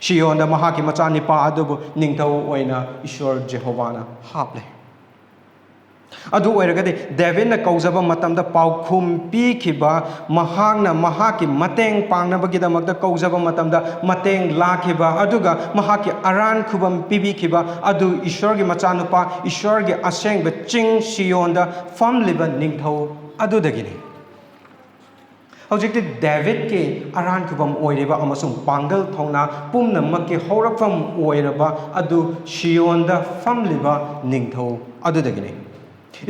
ꯁꯤꯌꯣꯟꯗ ꯃꯍꯥꯛꯀꯤ ꯃꯆꯥꯅꯤꯄꯥ ꯑꯗꯨꯕꯨ ꯅꯤꯡꯊꯧ ꯑꯣꯏꯅ ꯏꯁꯣꯔ ꯖꯦꯍꯣꯚꯥꯅ ꯍꯥꯞꯂꯦ ꯑꯗꯨ ꯑꯣꯏꯔꯒꯗꯤ ꯗꯦꯕꯤꯠꯅ ꯀꯧꯖꯕ ꯃꯇꯝꯗ ꯄꯥꯎꯈꯨꯝ ꯄꯤꯈꯤꯕ ꯃꯍꯥꯛꯅ ꯃꯍꯥꯛꯀꯤ ꯃꯇꯦꯡ ꯄꯥꯡꯅꯕꯒꯤꯗꯃꯛꯇ ꯀꯧꯖꯕ ꯃꯇꯝꯗ ꯃꯇꯦꯡ ꯂꯥꯛꯈꯤꯕ ꯑꯗꯨꯒ ꯃꯍꯥꯛꯀꯤ ꯑꯔꯥꯟ ꯈꯨꯕꯝ ꯄꯤꯕꯤꯈꯤꯕ ꯑꯗꯨ ꯏꯁꯣꯔꯒꯤ ꯃꯆꯥꯅꯨꯄꯥ ꯏꯁꯣꯔꯒꯤ ꯑꯁꯦꯡꯕ ꯆꯤꯡ ꯁꯤꯌꯣꯟꯗ ꯐꯝꯂꯤꯕ ꯅꯤꯡꯊꯧ ꯑꯗꯨꯗꯒꯤꯅꯤ ꯍꯧꯖꯤꯛꯇꯤ ꯗꯦꯕꯤꯠꯀꯤ ꯑꯔꯥꯟ ꯈꯨꯕꯝ ꯑꯣꯏꯔꯤꯕ ꯑꯃꯁꯨꯡ ꯄꯥꯡꯒꯜ ꯊꯧꯅꯥ ꯄꯨꯝꯅꯃꯛꯀꯤ ꯍꯧꯔꯛꯐꯝ ꯑꯣꯏꯔꯕ ꯑꯗꯨ ꯁꯤꯌꯣꯟꯗ ꯐꯝꯂꯤꯕ ꯅꯤꯡꯊꯧ ꯑꯗꯨꯗꯒꯤꯅꯤ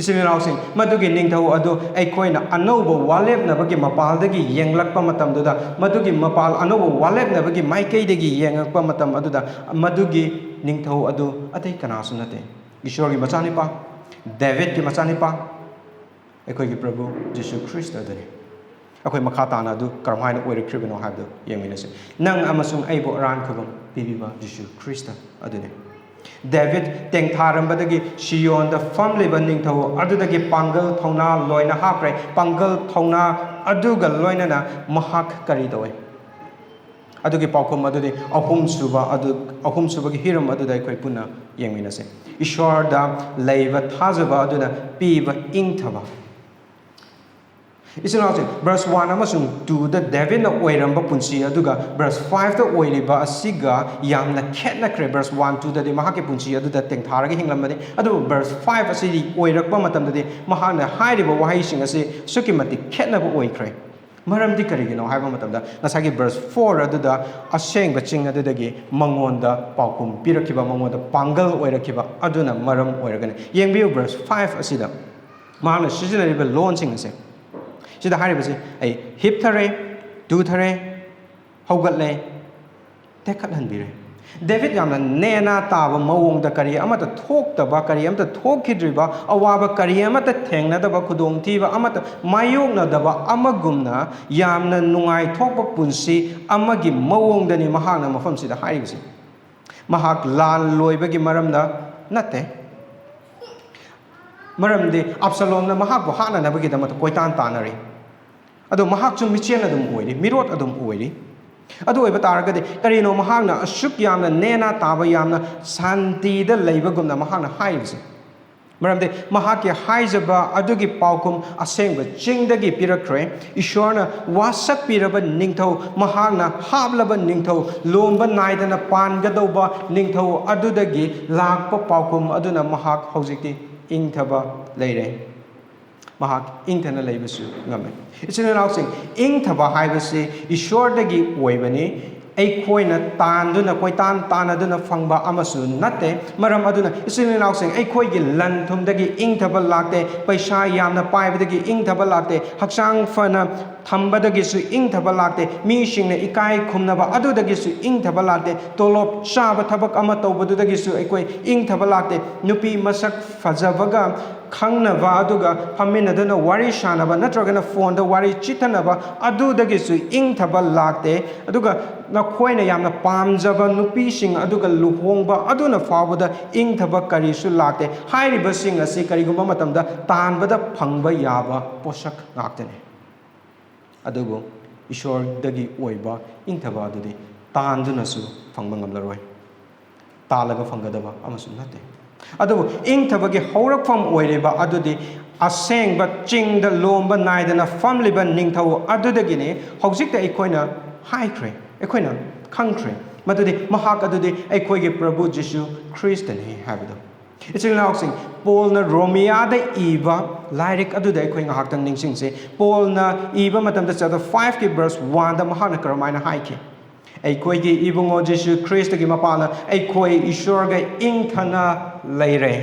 ꯏꯆꯤꯟ ꯏꯅꯥꯎꯁꯤꯡ ꯃꯗꯨꯒꯤ ꯅꯤꯡꯊꯧ ꯑꯗꯨ ꯑꯩꯈꯣꯏꯅ ꯑꯅꯧꯕ ꯋꯥꯂꯦꯞꯅꯕꯒꯤ ꯃꯄꯥꯜꯗꯒꯤ ꯌꯦꯡꯂꯛꯄ ꯃꯇꯝꯗꯨꯗ ꯃꯗꯨꯒꯤ ꯃꯄꯥꯜ ꯑꯅꯧꯕ ꯋꯥꯂꯦꯞꯅꯕꯒꯤ ꯃꯥꯏꯀꯩꯗꯒꯤ ꯌꯦꯡꯂꯛꯄ ꯃꯇꯝ ꯑꯗꯨꯗ ꯃꯗꯨꯒꯤ ꯅꯤꯡꯊꯧ ꯑꯗꯨ ꯑꯇꯩ ꯀꯅꯥꯁꯨ ꯅꯠꯇꯦ ꯏꯁꯣꯔꯒꯤ ꯃꯆꯥꯅꯤꯄꯥ ꯗꯦꯕꯤꯠꯀꯤ ꯃꯆꯥꯅꯤꯄꯥ ꯑꯩꯈꯣꯏꯒꯤ ꯄ꯭ꯔꯚꯨ ꯖꯤꯁꯨ ꯈ꯭ꯔꯤꯁꯇ ꯑꯗꯨꯅꯤ ꯑꯩꯈꯣꯏ ꯃꯈꯥ ꯇꯥꯅ ꯑꯗꯨ ꯀꯔꯝꯍꯥꯏꯅ ꯑꯣꯏꯔꯛꯈ꯭ꯔꯤꯕꯅꯣ ꯍꯥꯏꯕꯗꯨ ꯌꯦꯡꯃꯤꯟꯅꯁꯤ ꯅꯪ ꯑꯃꯁꯨꯡ ꯑꯩꯕꯨ ꯑꯔꯥꯟꯈꯕ ꯄꯤꯕꯤꯕ ꯖꯤꯁꯨ ꯈ꯭ꯔꯤꯁꯇ ꯑꯗꯨꯅꯤ ꯗꯦꯕꯤꯠ ꯇꯦꯡꯊꯥꯔꯝꯕꯗꯒꯤ ꯁꯤꯌꯣꯟꯗ ꯐꯝꯂꯤꯕ ꯅꯤꯡꯊꯧ ꯑꯗꯨꯗꯒꯤ ꯄꯥꯡꯒꯜ ꯊꯧꯅꯥ ꯂꯣꯏꯅ ꯍꯥꯞꯈ꯭ꯔꯦ ꯄꯥꯡꯒꯜ ꯊꯧꯅꯥ ꯑꯗꯨꯒ ꯂꯣꯏꯅꯅ ꯃꯍꯥꯛ ꯀꯔꯤ ꯇꯧꯏ ꯑꯗꯨꯒꯤ ꯄꯥꯎꯈꯨꯝ ꯑꯗꯨꯗꯤ ꯑꯍꯨꯝꯁꯨꯕꯒꯤ ꯍꯤꯔꯝ ꯑꯗꯨꯗ ꯑꯩꯈꯣꯏ ꯄꯨꯟꯅ ꯌꯦꯡꯃꯤꯟꯅꯁꯤ ꯏꯁꯣꯔꯗ ꯂꯩꯕ ꯊꯥꯖꯕ ꯑꯗꯨꯅ ꯄꯤꯕ ꯏꯪꯊꯕ ꯏꯆꯤꯜ-ꯏꯅꯥꯎꯁꯤꯡ ꯕ꯭ꯔꯁ 1 ꯑꯃꯁꯨꯡ 2ꯗ ꯗꯦꯕꯤꯠꯅ ꯑꯣꯏꯔꯝꯕ ꯄꯨꯟꯁꯤ ꯑꯗꯨꯒ ꯕ꯭ꯔꯁ 5ꯗ ꯑꯣꯏꯔꯤꯕ ꯑꯁꯤꯒ ꯌꯥꯝꯅ ꯈꯦꯠꯅꯈ꯭ꯔꯦ ꯕ꯭ꯔꯁ 1, 2ꯗꯗꯤ ꯃꯍꯥꯛꯀꯤ ꯄꯨꯟꯁꯤ ꯑꯗꯨꯗ ꯇꯦꯡꯊꯥꯔꯒ ꯍꯤꯡꯂꯝꯕꯅꯤ ꯑꯗꯨꯕꯨ ꯕ꯭ꯔꯁ 5 ꯑꯁꯤꯗꯤ ꯑꯣꯏꯔꯛꯄ ꯃꯇꯝꯗꯗꯤ ꯃꯍꯥꯛꯅ ꯍꯥꯏꯔꯤꯕ ꯋꯥꯍꯩꯁꯤꯡ ꯑꯁꯤ ꯑꯁꯨꯛꯀꯤ ꯃꯇꯤꯛ ꯈꯦꯠꯅꯕ ꯑꯣꯏꯈ꯭ꯔꯦ ꯃꯔꯝꯗꯤ ꯀꯔꯤꯒꯤꯅꯣ ꯍꯥꯏꯕ ꯃꯇꯝꯗ ꯉꯁꯥꯏꯒꯤ ꯕ꯭ꯔꯁ 4 ꯑꯗꯨꯗ ꯑꯁꯦꯡꯕ ꯆꯤꯡ ꯑꯗꯨꯗꯒꯤ ꯃꯉꯣꯟꯗ ꯄꯥꯎꯈꯨꯝ ꯄꯤꯔꯛꯈꯤꯕ ꯃꯉꯣꯟꯗ ꯄꯥꯡꯒꯜ ꯑꯣꯏꯔꯛꯈꯤꯕ ꯑꯗꯨꯅ ꯃꯔꯝ ꯑꯣꯏꯔꯒꯅꯤ ꯌꯦꯡꯕꯤꯌꯨ ꯕ꯭ꯔꯁ 5 ꯑꯁꯤꯗ ꯃꯍꯥꯛꯅ ꯁꯤꯖꯤꯟꯅꯔꯤꯕ ꯂꯣꯟꯁꯤꯡ ꯑꯁꯤ ꯁꯤꯗ ꯍꯥꯏꯔꯤꯕꯁꯤ ꯑꯩ ꯍꯤꯞꯊꯔꯦ ꯇꯨꯊꯔꯦ ꯍꯧꯒꯠꯂꯦ ꯇꯦꯛꯈꯠꯍꯟꯕꯤꯔꯦ ꯗꯦꯕꯤꯠ ꯌꯥꯝꯅ ꯅꯦꯅꯥ ꯇꯥꯕ ꯃꯑꯣꯡꯗ ꯀꯔꯤ ꯑꯃꯠꯇ ꯊꯣꯛꯇꯕ ꯀꯔꯤ ꯑꯃꯠꯇ ꯊꯣꯛꯈꯤꯗ꯭ꯔꯤꯕ ꯑꯋꯥꯕ ꯀꯔꯤ ꯑꯃꯠꯇ ꯊꯦꯡꯅꯗꯕ ꯈꯨꯗꯣꯡꯊꯤꯕ ꯑꯃꯠꯇ ꯃꯥꯌꯣꯛꯅꯗꯕ ꯑꯃꯒꯨꯝꯅ ꯌꯥꯝꯅ ꯅꯨꯡꯉꯥꯏꯊꯣꯛꯄ ꯄꯨꯟꯁꯤ ꯑꯃꯒꯤ ꯃꯑꯣꯡꯗꯅꯤ ꯃꯍꯥꯛꯅ ꯃꯐꯝꯁꯤꯗ ꯍꯥꯏꯔꯤꯕꯁꯤ ꯃꯍꯥꯛ ꯂꯥꯟ ꯂꯣꯏꯕꯒꯤ ꯃꯔꯝꯗ ꯅꯠꯇꯦ ꯃꯔꯝꯗꯤ ꯑꯞꯁꯂꯣꯝꯅ ꯃꯍꯥꯛꯄꯨ ꯍꯥꯠꯅꯅꯕꯒꯤꯗꯃꯛꯇ ꯀꯣꯏꯇꯥꯟ ꯇꯥꯟꯅꯔꯤ ꯑꯗꯣ ꯃꯍꯥꯛꯁꯨ ꯃꯤꯆꯦꯟ ꯑꯗꯨꯝ ꯑꯣꯏꯔꯤ ꯃꯤꯔꯣꯠ ꯑꯗꯨꯝ ꯑꯣꯏꯔꯤ ꯑꯗꯨ ꯑꯣꯏꯕ ꯇꯥꯔꯒꯗꯤ ꯀꯔꯤꯅꯣ ꯃꯍꯥꯛꯅ ꯑꯁꯨꯛ ꯌꯥꯝꯅ ꯅꯦꯅꯥ ꯇꯥꯕ ꯌꯥꯝꯅ ꯁꯥꯟꯇꯤꯗ ꯂꯩꯕꯒꯨꯝꯅ ꯃꯍꯥꯛꯅ ꯍꯥꯏꯔꯤꯕꯁꯤ ꯃꯔꯝꯗꯤ ꯃꯍꯥꯛꯀꯤ ꯍꯥꯏꯖꯕ ꯑꯗꯨꯒꯤ ꯄꯥꯎꯈꯨꯝ ꯑꯁꯦꯡꯕ ꯆꯤꯡꯗꯒꯤ ꯄꯤꯔꯛꯈ꯭ꯔꯦ ꯏꯁꯣꯔꯅ ꯋꯥꯁꯛꯄꯤꯔꯕ ꯅꯤꯡꯊꯧ ꯃꯍꯥꯛꯅ ꯍꯥꯞꯂꯕ ꯅꯤꯡꯊꯧ ꯂꯣꯝꯕ ꯅꯥꯏꯗꯅ ꯄꯥꯟꯒꯗꯧꯕ ꯅꯤꯡꯊꯧ ꯑꯗꯨꯗꯒꯤ ꯂꯥꯛꯄ ꯄꯥꯎꯈꯨꯝ ꯑꯗꯨꯅ ꯃꯍꯥꯛ ꯍꯧꯖꯤꯛꯇꯤ ꯏꯪꯊꯕ ꯂꯩꯔꯦ ꯃꯍꯥꯛ ꯏꯪꯊꯅ ꯂꯩꯕꯁꯨ ꯉꯝꯃꯤ ꯏꯆꯤꯜ-ꯏꯅꯥꯎꯁꯤꯡ ꯏꯪꯊꯕ ꯍꯥꯏꯕꯁꯤ ꯏꯁꯣꯔꯗꯒꯤ ꯑꯣꯏꯕꯅꯤ ꯑꯩꯈꯣꯏꯅ ꯇꯥꯟꯗꯨꯅ ꯀꯣꯏꯇꯥꯟ ꯇꯥꯟꯅꯗꯨꯅ ꯐꯪꯕ ꯑꯃꯁꯨ ꯅꯠꯇꯦ ꯃꯔꯝ ꯑꯗꯨꯅ ꯏꯆꯤꯜ-ꯏꯅꯥꯎꯁꯤꯡ ꯑꯩꯈꯣꯏꯒꯤ ꯂꯟ ꯊꯨꯝꯗꯒꯤ ꯏꯪꯊꯕ ꯂꯥꯛꯇꯦ ꯄꯩꯁా ꯌꯥꯝꯅ ꯄꯥꯏꯕꯗꯒꯤ ꯏꯪꯊꯕ ꯂꯥꯛꯇꯦ ꯍꯛꯆꯥꯡ फना ꯊꯝꯕꯗꯒꯤꯁꯨ ꯏꯪꯊꯕ ꯂꯥꯛꯇꯦ ꯃꯤꯁꯤꯡꯅ ꯏꯀꯥꯏ ꯈꯨꯝꯅꯕ ꯑꯗꯨꯗꯒꯤꯁꯨ ꯏꯪꯊꯕ ꯂꯥꯛꯇꯦ ꯇꯣꯂꯣꯞ ꯆꯥꯕ ꯊꯕꯛ ꯑꯃ ꯇꯧꯕꯗꯨꯗꯒꯤꯁꯨ ꯑꯩꯈꯣꯏ ꯏꯪꯊꯕ ꯂꯥꯛꯇꯦ ꯅꯨꯄꯤ ꯃꯁꯛ ꯐꯖꯕꯒ ꯈꯪꯅꯕ ꯑꯗꯨꯒ ꯐꯝꯃꯤꯟꯅꯗꯨꯅ ꯋꯥꯔꯤ ꯁꯥꯟꯅꯕ ꯅꯠꯇ꯭ꯔꯒꯅ ꯐꯣꯟꯗ ꯋꯥꯔꯤ ꯆꯤꯊꯅꯕ ꯑꯗꯨꯗꯒꯤꯁꯨ ꯏꯪꯊꯕ ꯂꯥꯛꯇꯦ ꯑꯗꯨꯒ ꯅꯈꯣꯏꯅ ꯌꯥꯝꯅ ꯄꯥꯝꯖꯕ ꯅꯨꯄꯤꯁꯤꯡ ꯑꯗꯨꯒ ꯂꯨꯍꯣꯡꯕ ꯑꯗꯨꯅ ꯐꯥꯎꯕꯗ ꯏꯪꯊꯕ ꯀꯔꯤꯁꯨ ꯂꯥꯛꯇꯦ ꯍꯥꯏꯔꯤꯕꯁꯤꯡ ꯑꯁꯤ ꯀꯔꯤꯒꯨꯝꯕ ꯃꯇꯝꯗ ꯇꯥꯟꯕꯗ ꯐꯪꯕ ꯌꯥꯕ ꯄꯣꯠꯁꯛ ꯉꯥꯛꯇꯅꯤ ꯑꯗꯨꯕꯨ ꯏꯁꯣꯔꯗꯒꯤ ꯑꯣꯏꯕ ꯏꯪꯊꯕ ꯑꯗꯨꯗꯤ ꯇꯥꯟꯗꯨꯅꯁꯨ ꯐꯪꯕ ꯉꯝꯂꯔꯣꯏ ꯇꯥꯜꯂꯒ ꯐꯪꯒꯗꯕ ꯑꯃꯁꯨ ꯅꯠꯇꯦ ꯑꯗꯨꯕꯨ ꯏꯪꯊꯕꯒꯤ ꯍꯧꯔꯛꯐꯝ ꯑꯣꯏꯔꯤꯕ ꯑꯗꯨꯗꯤ ꯑꯁꯦꯡꯕ ꯆꯤꯡꯗ ꯂꯣꯝꯕ नायꯗꯅ ꯐꯝꯂꯤꯕ ꯅꯤꯡꯊꯧ ꯑꯗꯨꯗꯒꯤꯅꯤ ꯍꯧꯖꯤꯛꯇ ꯑꯩꯈꯣꯏꯅ ꯍꯥꯏꯈ꯭ꯔꯦ ꯑꯩꯈꯣꯏꯅ ꯈꯪꯈ꯭ꯔꯦ ꯃꯗꯨꯗꯤ ꯃꯍꯥꯛ ꯑꯗꯨꯗꯤ ꯑꯩꯈꯣꯏꯒꯤ ꯄ꯭ꯔꯚꯨ ꯖꯤꯁꯨ ꯈ꯭ꯔꯤꯁꯇꯅꯤ ꯍꯥꯏꯕꯗꯣ ꯏꯆꯤꯜ-ꯏꯅꯥꯎꯁꯤꯡ ꯄꯣꯜꯅ ꯔꯣꯃꯤꯌꯥꯗ ꯏꯕ ꯂꯥꯏꯔꯤꯛ ꯑꯗꯨꯗ ꯑꯩꯈꯣꯏ ꯉꯥꯏꯍꯥꯛꯇꯪ ꯅꯤꯡꯁꯤꯡꯁꯤ ꯄꯣꯜꯅ ꯏꯕ ꯃꯇꯝꯗ ꯆꯦꯞꯇꯔ 5ꯀꯤ ꯚꯔꯁ 1ꯗ ꯃꯍꯥꯛꯅ ꯀꯔꯝꯍꯥꯏꯅ ꯍꯥꯏꯈꯤ ꯑꯩꯈꯣꯏꯒꯤ ꯏꯕꯨꯡꯉꯣ ꯖꯤꯁꯨ ꯈ꯭ꯔꯤꯁꯇꯒꯤ ꯃꯄꯥꯟꯅ ꯑꯩꯈꯣꯏ ꯏꯁꯣꯔꯒ ꯏꯪꯊꯅ ꯂꯩꯔꯦ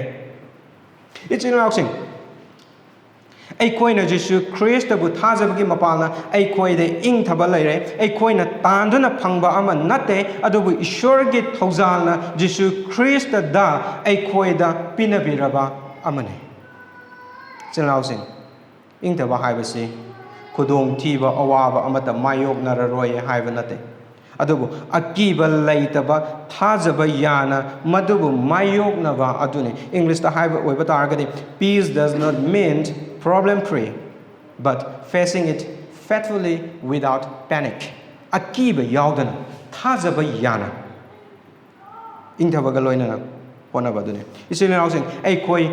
ꯏꯆꯤꯜ-ꯏꯅꯥꯎꯁꯤꯡ ꯑꯩꯈꯣꯏꯅ ꯖꯤꯁꯨ ꯈ꯭ꯔꯤꯁꯇꯕꯨ ꯊꯥꯖꯕꯒꯤ ꯃꯄꯥꯟꯅ ꯑꯩꯈꯣꯏꯗ ꯏꯪꯊꯕ ꯂꯩꯔꯦ ꯑꯩꯈꯣꯏꯅ ꯇꯥꯟꯗꯨꯅ ꯐꯪꯕ ꯑꯃ ꯅꯠꯇꯦ ꯑꯗꯨꯕꯨ ꯏꯁꯣꯔꯒꯤ ꯊꯧꯖꯥꯜꯅ ꯖꯤꯁꯨ ꯈ꯭ꯔꯤꯁꯇꯗ ꯑꯩꯈꯣꯏꯗ ꯄꯤꯅꯕꯤꯔꯕ ꯑꯃꯅꯤ ꯏꯆꯤꯜ-ꯏꯅꯥꯎꯁꯤꯡ ꯏꯪꯊꯕ ꯍꯥꯏꯕꯁꯤ ꯈꯨꯗꯣꯡꯊꯤꯕ ꯑꯋꯥꯕ ꯑꯃꯠꯇ ꯃꯥꯌꯣꯛꯅꯔꯔꯣꯏ ꯍꯥꯏꯕ ꯅꯠꯇꯦ ꯑꯗꯨꯕꯨ ꯑꯀꯤꯕ ꯂꯩꯇꯕ ꯊꯥꯖꯕ ꯌꯥꯅ ꯃꯗꯨꯕꯨ ꯃꯥꯌꯣꯛꯅꯕ ꯑꯗꯨꯅꯤ ꯏꯪꯂꯤꯁꯇ ꯍꯥꯏꯕ ꯑꯣꯏꯕ ꯇꯥꯔꯒꯗꯤ peace does not mean problem free but facing it faithfully without panic ꯑꯀꯤꯕ ꯌꯥꯎꯗꯅ ꯊꯥꯖꯕ ꯌꯥꯅ ꯏꯪꯊꯕꯒ ꯂꯣꯏꯅꯅ ꯍꯣꯠꯅꯕ ꯑꯗꯨꯅꯤ ꯏꯆꯤꯜ-ꯏꯅꯥꯎꯁꯤꯡ ꯑꯩꯈꯣꯏ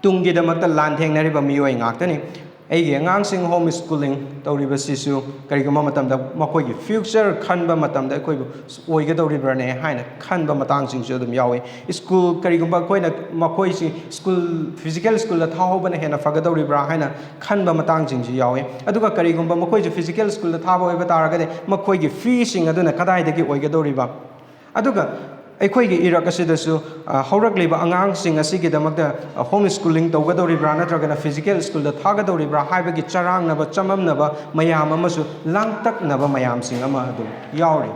ꯇꯨꯡꯒꯤꯗꯃꯛꯇ ꯂꯥꯟꯊꯦꯡꯅꯔꯤꯕ ꯃꯤꯑꯣꯏ ꯉꯥꯛꯇꯅꯤ ꯑꯩꯒꯤ ꯑꯉꯥꯡꯁꯤꯡ ꯍꯣꯝ ꯁ꯭ꯀꯨꯂꯤꯡ ꯇꯧꯔꯤꯕꯁꯤꯁꯨ ꯀꯔꯤꯒꯨꯝꯕ ꯃꯇꯝꯗ ꯃꯈꯣꯏꯒꯤ ꯐ꯭ꯌꯨꯆꯔ ꯈꯟꯕ ꯃꯇꯝꯗ ꯑꯩꯈꯣꯏꯕꯨ ꯑꯣꯏꯒꯗꯧꯔꯤꯕ꯭ꯔꯅꯦ ꯍꯥꯏꯅ ꯈꯟꯕ ꯃꯇꯥꯡꯁꯤꯡꯁꯨ ꯑꯗꯨꯝ ꯌꯥꯎꯏ ꯁ꯭ꯀꯨꯜ ꯀꯔꯤꯒꯨꯝꯕ ꯑꯩꯈꯣꯏꯅ ꯃꯈꯣꯏꯁꯤ ꯁ꯭ꯀꯨꯜ ꯐꯤꯖꯤꯀꯦꯜ ꯁ꯭ꯀꯨꯜꯗ ꯊꯥꯍꯧꯕꯅ ꯍꯦꯟꯅ ꯐꯒꯗꯧꯔꯤꯕ꯭ꯔꯥ ꯍꯥꯏꯅ ꯈꯟꯕ ꯃꯇꯥꯡꯁꯤꯡꯁꯨ ꯌꯥꯎꯏ ꯑꯗꯨꯒ ꯀꯔꯤꯒꯨꯝꯕ ꯃꯈꯣꯏꯁꯨ ꯐꯤꯖꯤꯀꯦꯜ ꯁ꯭ꯀꯨꯜꯗ ꯊꯥꯕ ꯑꯣꯏꯕ ꯇꯥꯔꯒꯗꯤ ꯃꯈꯣꯏꯒꯤ ꯐꯤꯁꯤꯡ ꯑꯗꯨꯅ ꯀꯗꯥꯏꯗꯒꯤ ꯑꯣꯏꯒꯗꯧꯔꯤꯕ ꯑꯗꯨꯒ ꯑꯩꯈꯣꯏꯒꯤ ꯏꯔꯛ ꯑꯁꯤꯗꯁꯨ ꯍꯧꯔꯛꯂꯤꯕ ꯑꯉꯥꯡꯁꯤꯡ ꯑꯁꯤꯒꯤꯗꯃꯛꯇ ꯍꯣꯝ ꯁ꯭ꯀꯨꯂꯤꯡ ꯇꯧꯒꯗꯧꯔꯤꯕ꯭ꯔꯥ ꯅꯠꯇ꯭ꯔꯒꯅ ꯐꯤꯖꯤꯀꯦꯜ ꯁ꯭ꯀꯨꯜꯗ ꯊꯥꯒꯗꯧꯔꯤꯕ꯭ꯔꯥ ꯍꯥꯏꯕꯒꯤ ꯆꯔꯥꯡꯅꯕ ꯆꯃꯝꯅꯕ ꯃꯌꯥꯝ ꯑꯃꯁꯨ ꯂꯥꯡꯇꯛꯅꯕ ꯃꯌꯥꯝꯁꯤꯡ ꯑꯃ ꯑꯗꯨꯝ ꯌꯥꯎꯔꯤ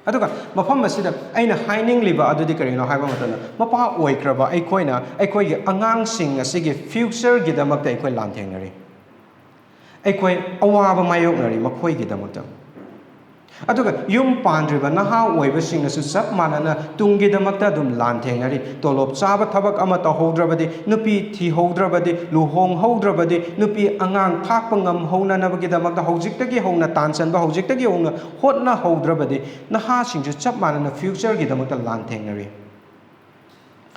ꯑꯗꯨꯒ ꯃꯐꯝ ꯑꯁꯤꯗ ꯑꯩꯅ ꯍꯥꯏꯅꯤꯡꯂꯤꯕ ꯑꯗꯨꯗꯤ ꯀꯔꯤꯅꯣ ꯍꯥꯏꯕ ꯃꯇꯝꯗ ꯃꯄꯥ ꯑꯣꯏꯈ꯭ꯔꯕ ꯑꯩꯈꯣꯏꯅ ꯑꯩꯈꯣꯏꯒꯤ ꯑꯉꯥꯡꯁꯤꯡ ꯑꯁꯤꯒꯤ ꯐ꯭ꯌꯨꯆꯔꯒꯤꯗꯃꯛꯇ ꯑꯩꯈꯣꯏ ꯂꯥꯟꯊꯦꯡꯅꯔꯤ ꯑꯩꯈꯣꯏ ꯑꯋꯥꯕ ꯃꯥꯌꯣꯛꯅꯔꯤ ꯃꯈꯣꯏꯒꯤꯗꯃꯛꯇ ꯑꯗꯨꯒ ꯌꯨꯝ ꯄꯥꯟꯗ꯭ꯔꯤꯕ ꯅꯍꯥ ꯑꯣꯏꯕꯁꯤꯡꯅꯁꯨ ꯆꯞ ꯃꯥꯟꯅꯅ ꯇꯨꯡꯒꯤꯗꯃꯛꯇ ꯑꯗꯨꯝ ꯂꯥꯟꯊꯦꯡꯅꯔꯤ ꯇꯣꯂꯣꯞ ꯆꯥꯕ ꯊꯕꯛ ꯑꯃ ꯇꯧꯍꯧꯗ꯭ꯔꯕꯗꯤ ꯅꯨꯄꯤ ꯊꯤꯍꯧꯗ꯭ꯔꯕꯗꯤ ꯂꯨꯍꯣꯡꯍꯧꯗ꯭ꯔꯕꯗꯤ ꯅꯨꯄꯤ ꯑꯉꯥꯡ ꯊꯥꯛꯄ ꯉꯝꯍꯧꯅꯅꯕꯒꯤꯗꯃꯛꯇ ꯍꯧꯖꯤꯛꯇꯒꯤ ꯍꯧꯅ ꯇꯥꯟꯁꯤꯟꯕ ꯍꯧꯖꯤꯛꯇꯒꯤ ꯍꯧꯅ ꯍꯣꯠꯅꯍꯧꯗ꯭ꯔꯕꯗꯤ ꯅꯍꯥꯁꯤꯡꯁꯨ ꯆꯞ ꯃꯥꯟꯅꯅ ꯐ꯭ꯌꯨꯆꯔꯒꯤꯗꯃꯛꯇ ꯂꯥꯟꯊꯦꯡꯅꯔꯤ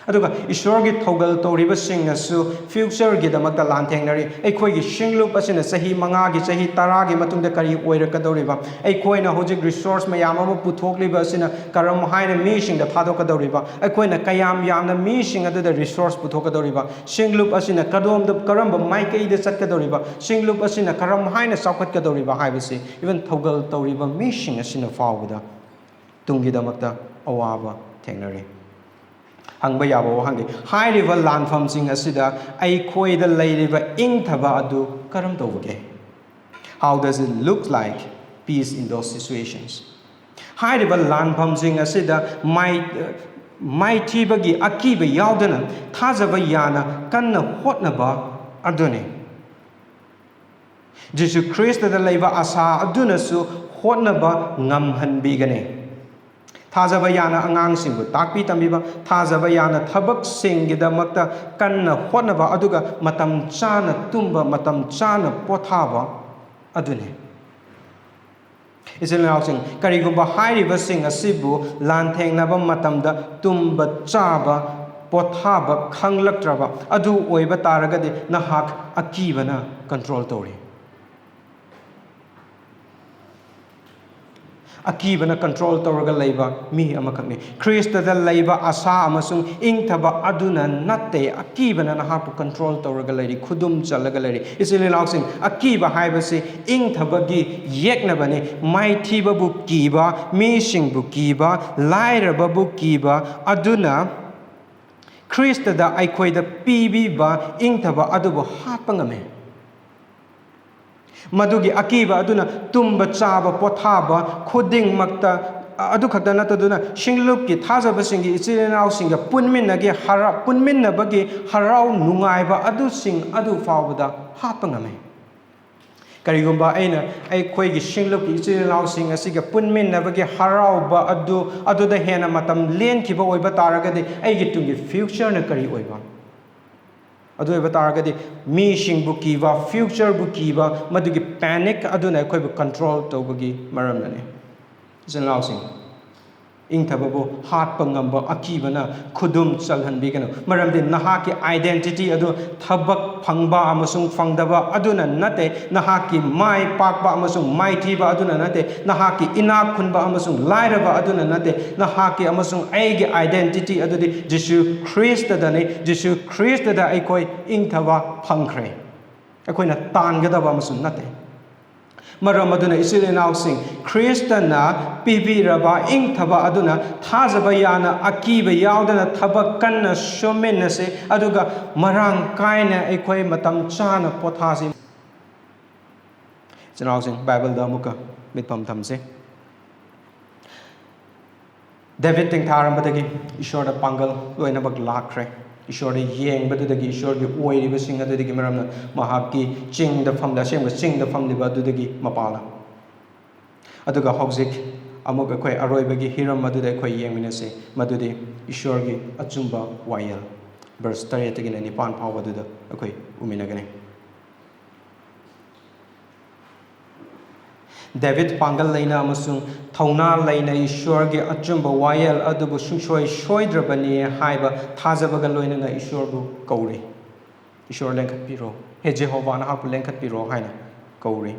ꯑꯗꯨꯒ ꯏꯁꯣꯔꯒꯤ ꯊꯧꯒꯜ ꯇꯧꯔꯤꯕꯁꯤꯡꯅꯁꯨ ꯐ꯭ꯌꯨꯆꯔꯒꯤꯗꯃꯛꯇ ꯂꯥꯟꯊꯦꯡꯅꯔꯤ ꯑꯩꯈꯣꯏꯒꯤ ꯁꯤꯡꯂꯨꯞ ꯑꯁꯤꯅ ꯆꯍꯤ 5ꯒꯤ ꯆꯍꯤ 10ꯒꯤ ꯃꯇꯨꯡꯗ ꯀꯔꯤ ꯑꯣꯏꯔꯛꯀꯗꯧꯔꯤꯕ ꯑꯩꯈꯣꯏꯅ ꯍꯧꯖꯤꯛ ꯔꯤꯁꯣꯔꯁ ꯃꯌꯥꯝ ꯑꯃ ꯄꯨꯊꯣꯛꯂꯤꯕ ꯑꯁꯤꯅ ꯀꯔꯝ ꯍꯥꯏꯅ ꯃꯤꯁꯤꯡꯗ ꯊꯥꯗꯣꯛꯀꯗꯧꯔꯤꯕ ꯑꯩꯈꯣꯏꯅ ꯀꯌꯥꯝ ꯌꯥꯝꯅ ꯃꯤꯁꯤꯡ ꯑꯗꯨꯗ ꯔꯤꯁꯣꯔꯁ ꯄꯨꯊꯣꯛꯀꯗꯧꯔꯤꯕ ꯁꯤꯡꯂꯨꯞ ꯑꯁꯤꯅ ꯀꯔꯝꯕ ꯃꯥꯏꯀꯩꯗ ꯆꯠꯀꯗꯧꯔꯤꯕ ꯁꯤꯡꯂꯨꯞ ꯑꯁꯤꯅ ꯀꯔꯝ ꯍꯥꯏꯅ ꯆꯥꯎꯈꯠꯀꯗꯧꯔꯤꯕ ꯍꯥꯏꯕꯁꯤ ꯏꯚꯟ ꯊꯧꯒꯜ ꯇꯧꯔꯤꯕ ꯃꯤꯁꯤꯡ ꯑꯁꯤꯅ ꯐꯥꯎꯕꯗ ꯇꯨꯡꯒꯤꯗꯃꯛꯇ ꯑꯋꯥꯕ ꯊꯦꯡꯅꯔꯤ ꯍꯪꯕ ꯌꯥꯕ ꯋꯥꯍꯪꯗꯤ ꯍꯥꯏꯔꯤꯕ ꯂꯥꯟꯐꯝꯁꯤꯡ ꯑꯁꯤꯗ ꯑꯩꯈꯣꯏꯗ ꯂꯩꯔꯤꯕ ꯏꯪꯊꯕ ꯑꯗꯨ ꯀꯔꯝ ꯇꯧꯕꯒꯦ How does it look like peace in those situations? ꯍꯥꯏꯔꯤꯕ ꯂꯥꯟꯐꯝꯁꯤꯡ ꯑꯁꯤꯗ ꯃꯥꯏꯊꯤꯕꯒꯤ ꯑꯀꯤꯕ ꯌꯥꯎꯗꯅ ꯊꯥꯖꯕ ꯌꯥꯅ ꯀꯟꯅ ꯍꯣꯠꯅꯕ ꯑꯗꯨꯅꯤ ꯖꯤꯁꯨ ꯈ꯭ꯔꯤꯁꯇꯗ ꯂꯩꯕ ꯑꯁꯥ ꯑꯗꯨꯅꯁꯨ ꯍꯣꯠꯅꯕ ꯉꯝꯍꯟꯕꯤꯒꯅꯤ ꯊꯥꯖꯕ ꯌꯥꯅ ꯑꯉꯥꯡꯁꯤꯡꯕꯨ ꯇꯥꯛꯄꯤ ꯇꯝꯕꯤꯕ ꯊꯥꯖꯕ ꯌꯥꯅ ꯊꯕꯛꯁꯤꯡꯒꯤꯗꯃꯛꯇ ꯀꯟꯅ ꯍꯣꯠꯅꯕ ꯑꯗꯨꯒ ꯃꯇꯝ ꯆꯥꯅ ꯇꯨꯝꯕ ꯃꯇꯝ ꯆꯥꯅ ꯄꯣꯊꯥꯕ ꯑꯗꯨꯅꯤ ꯏꯆꯤꯜ ꯏꯅꯥꯎꯁꯤꯡ ꯀꯔꯤꯒꯨꯝꯕ ꯍꯥꯏꯔꯤꯕꯁꯤꯡ ꯑꯁꯤꯕꯨ ꯂꯥꯟꯊꯦꯡꯅꯕ ꯃꯇꯝꯗ ꯇꯨꯝꯕ ꯆꯥꯕ ꯄꯣꯊꯥꯕ ꯈꯪꯂꯛꯇ꯭ꯔꯕ ꯑꯗꯨ ꯑꯣꯏꯕ ꯇꯥꯔꯒꯗꯤ ꯅꯍꯥꯛ ꯑꯀꯤꯕꯅ ꯀꯟꯇ꯭ꯔꯣꯜ ꯇꯧꯔꯤ ꯑꯀꯤꯕꯅ ꯀꯟꯇ꯭ꯔꯣꯜ ꯇꯧꯔꯒ ꯂꯩꯕ ꯃꯤ ꯑꯃꯈꯛꯅꯤ ꯈ꯭ꯔꯤꯁꯇꯗ ꯂꯩꯕ ꯑꯁꯥ ꯑꯃꯁꯨꯡ ꯏꯪꯊꯕ ꯑꯗꯨꯅ ꯅꯠꯇꯦ ꯑꯀꯤꯕꯅ ꯅꯍꯥꯛꯄꯨ ꯀꯟꯇ꯭ꯔꯣల్ ꯇꯧꯔꯒ ꯂꯩꯔꯤ ꯈꯨꯗꯨꯝ ꯆꯜꯂꯒ ꯂꯩꯔꯤ ꯏꯆꯤꯜ ꯏꯅꯥꯎꯁꯤꯡ ꯑꯀꯤꯕ ꯍꯥꯏꯕꯁꯤ ꯏꯪꯊꯕꯒꯤ ꯌꯦꯛꯅꯕꯅꯤ ꯃꯥꯏꯊꯤꯕꯕꯨ ꯀꯤꯕ ꯃꯤꯁꯤꯡꯕꯨ ꯀꯤꯕ ಲಾಯರꯕꯕꯨ ꯀꯤꯕ ꯑꯗꯨꯅ ꯈ꯭ꯔꯤꯁꯇꯗ ꯑꯩꯈꯣꯏꯗ ꯄꯤꯕꯤꯕ ꯏꯪꯊꯕ ꯑꯗꯨꯕꯨ ꯍꯥꯠꯄ ꯉꯝꯃꯤ ꯃꯗꯨꯒꯤ ꯑꯀꯤꯕ ꯑꯗꯨꯅ ꯇꯨꯝꯕ ꯆꯥꯕ ꯄꯣꯊꯥꯕ ꯈꯨꯗꯤꯡꯃꯛꯇ ꯑꯗꯨ ꯈꯛꯇ ꯅꯠꯇꯗꯨꯅ ꯁꯤꯡꯂꯨꯞꯀꯤ ꯊꯥꯖꯕꯁꯤꯡꯒꯤ ꯏꯆꯤꯜ ꯏꯅꯥꯎꯁꯤꯡꯒ ꯄꯨꯟꯃꯤꯟꯅꯕꯒꯤ ꯍꯔꯥꯎ ꯅꯨꯡꯉꯥꯏꯕ ꯑꯗꯨ ꯐꯥꯎꯕꯗ ꯍꯥꯠꯄ ꯉꯝꯃꯤ ꯀꯔꯤꯒꯨꯝꯕ ꯑꯩꯅ ꯑꯩꯈꯣꯏꯒꯤ ꯁꯤꯡꯂꯨꯞꯀꯤ ꯏꯆꯤꯜ ꯏꯅꯥꯎꯁꯤꯡ ꯑꯁꯤꯒ ꯄꯨꯟꯃꯤꯟꯅꯕꯒꯤ ꯍꯔꯥꯎꯕ ꯑꯗꯨꯗ ꯍꯦꯟꯅ ꯃꯇꯝ ꯂꯦꯟꯈꯤꯕ ꯑꯣꯏꯕ ꯇꯥꯔꯒꯗꯤ ꯑꯩꯒꯤ ꯇꯨꯡꯒꯤ ꯐ꯭ꯌꯨꯆꯔꯅ ꯀꯔꯤ ꯑꯣꯏꯕ ꯑꯗꯨ ꯑꯣꯏꯕ ꯇꯥꯔꯒꯗꯤ ꯃꯤꯁꯤꯡꯕꯨ ꯀꯤꯕ ꯐ꯭ꯌꯨꯆꯔꯕꯨ ꯀꯤꯕ ꯃꯗꯨꯒꯤ ꯄꯦꯅꯤꯛ ꯑꯗꯨꯅ ꯑꯩꯈꯣꯏꯕꯨ ꯀꯟꯇ꯭ꯔꯣꯜ ꯇꯧꯕꯒꯤ ꯃꯔꯝꯅꯅꯤ ꯏꯆꯤꯜ ꯏꯅꯥꯎꯁꯤꯡ ꯏꯪꯊꯕꯕꯨ ꯍꯥꯠꯄ ꯉꯝꯕ ꯑꯀꯤꯕꯅ ꯈꯨꯗꯨꯝ ꯆꯜꯍꯟꯕꯤꯒꯅꯨ ꯃꯔꯝꯗꯤ ꯅꯍꯥꯛꯀꯤ ꯑꯥꯏꯗꯦꯟꯇꯤꯇꯤ ꯑꯗꯨ ꯊꯕꯛ ꯐꯪꯕ ꯑꯃꯁꯨꯡ ꯐꯪꯗꯕ ꯑꯗꯨꯅ ꯅꯠꯇꯦ ꯅꯍꯥꯛꯀꯤ ꯃꯥꯏ ꯄꯥꯛꯄ ꯑꯃꯁꯨꯡ ꯃꯥꯏꯊꯤꯕ ꯑꯗꯨꯅ ꯅꯠꯇꯦ ꯅꯍꯥꯛꯀꯤ ꯏꯅꯥꯛ ꯈꯨꯟꯕ ꯑꯃꯁꯨꯡ ꯂꯥꯏꯔꯕ ꯑꯗꯨꯅ ꯅꯠꯇꯦ ꯅꯍꯥꯛꯀꯤ ꯑꯃꯁꯨꯡ ꯑꯩꯒꯤ ꯑꯥꯏꯗꯦꯟꯇꯤꯇꯤ ꯑꯗꯨꯗꯤ ꯖꯤꯁꯨ ꯈ꯭ꯔꯤꯁꯇꯗꯅꯤ ꯖꯤꯁꯨ ꯈ꯭ꯔꯤꯁꯇꯗ ꯑꯩꯈꯣꯏ ꯏꯪꯊꯕ ꯐꯪꯈ꯭ꯔꯦ ꯑꯩꯈꯣꯏꯅ ꯇꯥꯟꯒꯗꯕ ꯑꯃꯁꯨ ꯅꯠꯇꯦ ꯃꯔꯝ ꯑꯗꯨꯅ ꯏꯆꯤꯜ ꯏꯅꯥꯎꯁꯤꯡ ꯈ꯭ꯔꯤꯁꯇꯅ ꯄꯤꯕꯤꯔꯕ ꯏꯪꯊꯕ ꯑꯗꯨꯅ ꯊꯥꯖꯕ ꯌꯥꯅ ꯑꯀꯤꯕ ꯌꯥꯎꯗꯅ ꯊꯕꯛ ꯀꯟꯅ ꯁꯨꯃꯤꯟꯅꯁꯤ ꯑꯗꯨꯒ ꯃꯔꯥꯡ ꯀꯥꯏꯅ ꯑꯩꯈꯣꯏ ꯃꯇꯝ ꯆꯥꯅ ꯄꯣꯊꯥꯁꯤ ꯏꯆꯤꯜ ꯏꯅꯥꯎꯁꯤꯡ ꯕꯥꯏꯕꯜꯗ ꯑꯃꯨꯛꯀ ꯃꯤꯠꯐꯝ ꯊꯝꯁꯤ ꯗꯦꯕꯤꯠ ꯇꯦꯡꯊꯥꯔꯝꯕꯗꯒꯤ ꯏꯁꯣꯔꯗ ꯄꯥꯡꯒꯜ ꯂꯣꯏꯅꯃꯛ ꯂꯥꯛꯈ꯭ꯔꯦ ꯏꯁꯣꯔꯗ ꯌꯦꯡꯕꯗꯨꯗꯒꯤ ꯏꯁꯣꯔꯒꯤ ꯑꯣꯏꯔꯤꯕꯁꯤꯡ ꯑꯗꯨꯗꯒꯤ ꯃꯔꯝꯅ ꯃꯍꯥꯛꯀꯤ ꯆꯤꯡꯗ ꯑꯁꯦꯡꯕ ꯆꯤꯡꯗ ꯐꯝꯂꯤꯕ ꯑꯗꯨꯗꯒꯤ ꯃꯄꯥꯜꯅ ꯑꯗꯨꯒ ꯍꯧꯖꯤꯛ ꯑꯃꯨꯛ ꯑꯩꯈꯣꯏ ꯑꯔꯣꯏꯕꯒꯤ ꯍꯤꯔꯝ ꯑꯗꯨꯗ ꯑꯩꯈꯣꯏ ꯌꯦꯡꯃꯤꯟꯅꯁꯤ ꯃꯗꯨꯗꯤ ꯏꯁꯣꯔꯒꯤ ꯑꯆꯨꯝꯕ ꯋꯥꯌꯦꯜ ꯚꯔꯁ 8ꯇꯒꯤꯅ 9 ꯐꯥꯎꯕꯗꯨꯗ ꯑꯩꯈꯣꯏ ꯎꯃꯤꯟꯅꯒꯅꯤ ꯗꯦꯕꯤꯠ ꯄꯥꯡꯒꯜ ꯂꯩꯅ ꯑꯃꯁꯨꯡ ꯊꯧꯅꯥ ꯂꯩꯅ ꯏꯁꯣꯔꯒꯤ ꯑꯆꯨꯝꯕ ꯋꯥꯌꯦꯜ ꯑꯗꯨꯕꯨ ꯁꯨꯡꯁꯣꯏ ꯁꯣꯏꯗ꯭ꯔꯕꯅꯤ ꯍꯥꯏꯕ ꯊꯥꯖꯕꯒ ꯂꯣꯏꯅꯅ ꯏꯁꯣꯔꯕꯨ ꯀꯧꯔꯤ ꯏꯁꯣꯔ ꯂꯦꯡꯈꯠꯄꯤꯔꯣ ꯍꯦ ꯖꯦꯍꯣꯚꯥ ꯅꯍꯥꯛꯄꯨ ꯂꯦꯡꯈꯠꯄꯤꯔꯣ ꯍꯥꯏꯅ ꯀꯧꯔꯤ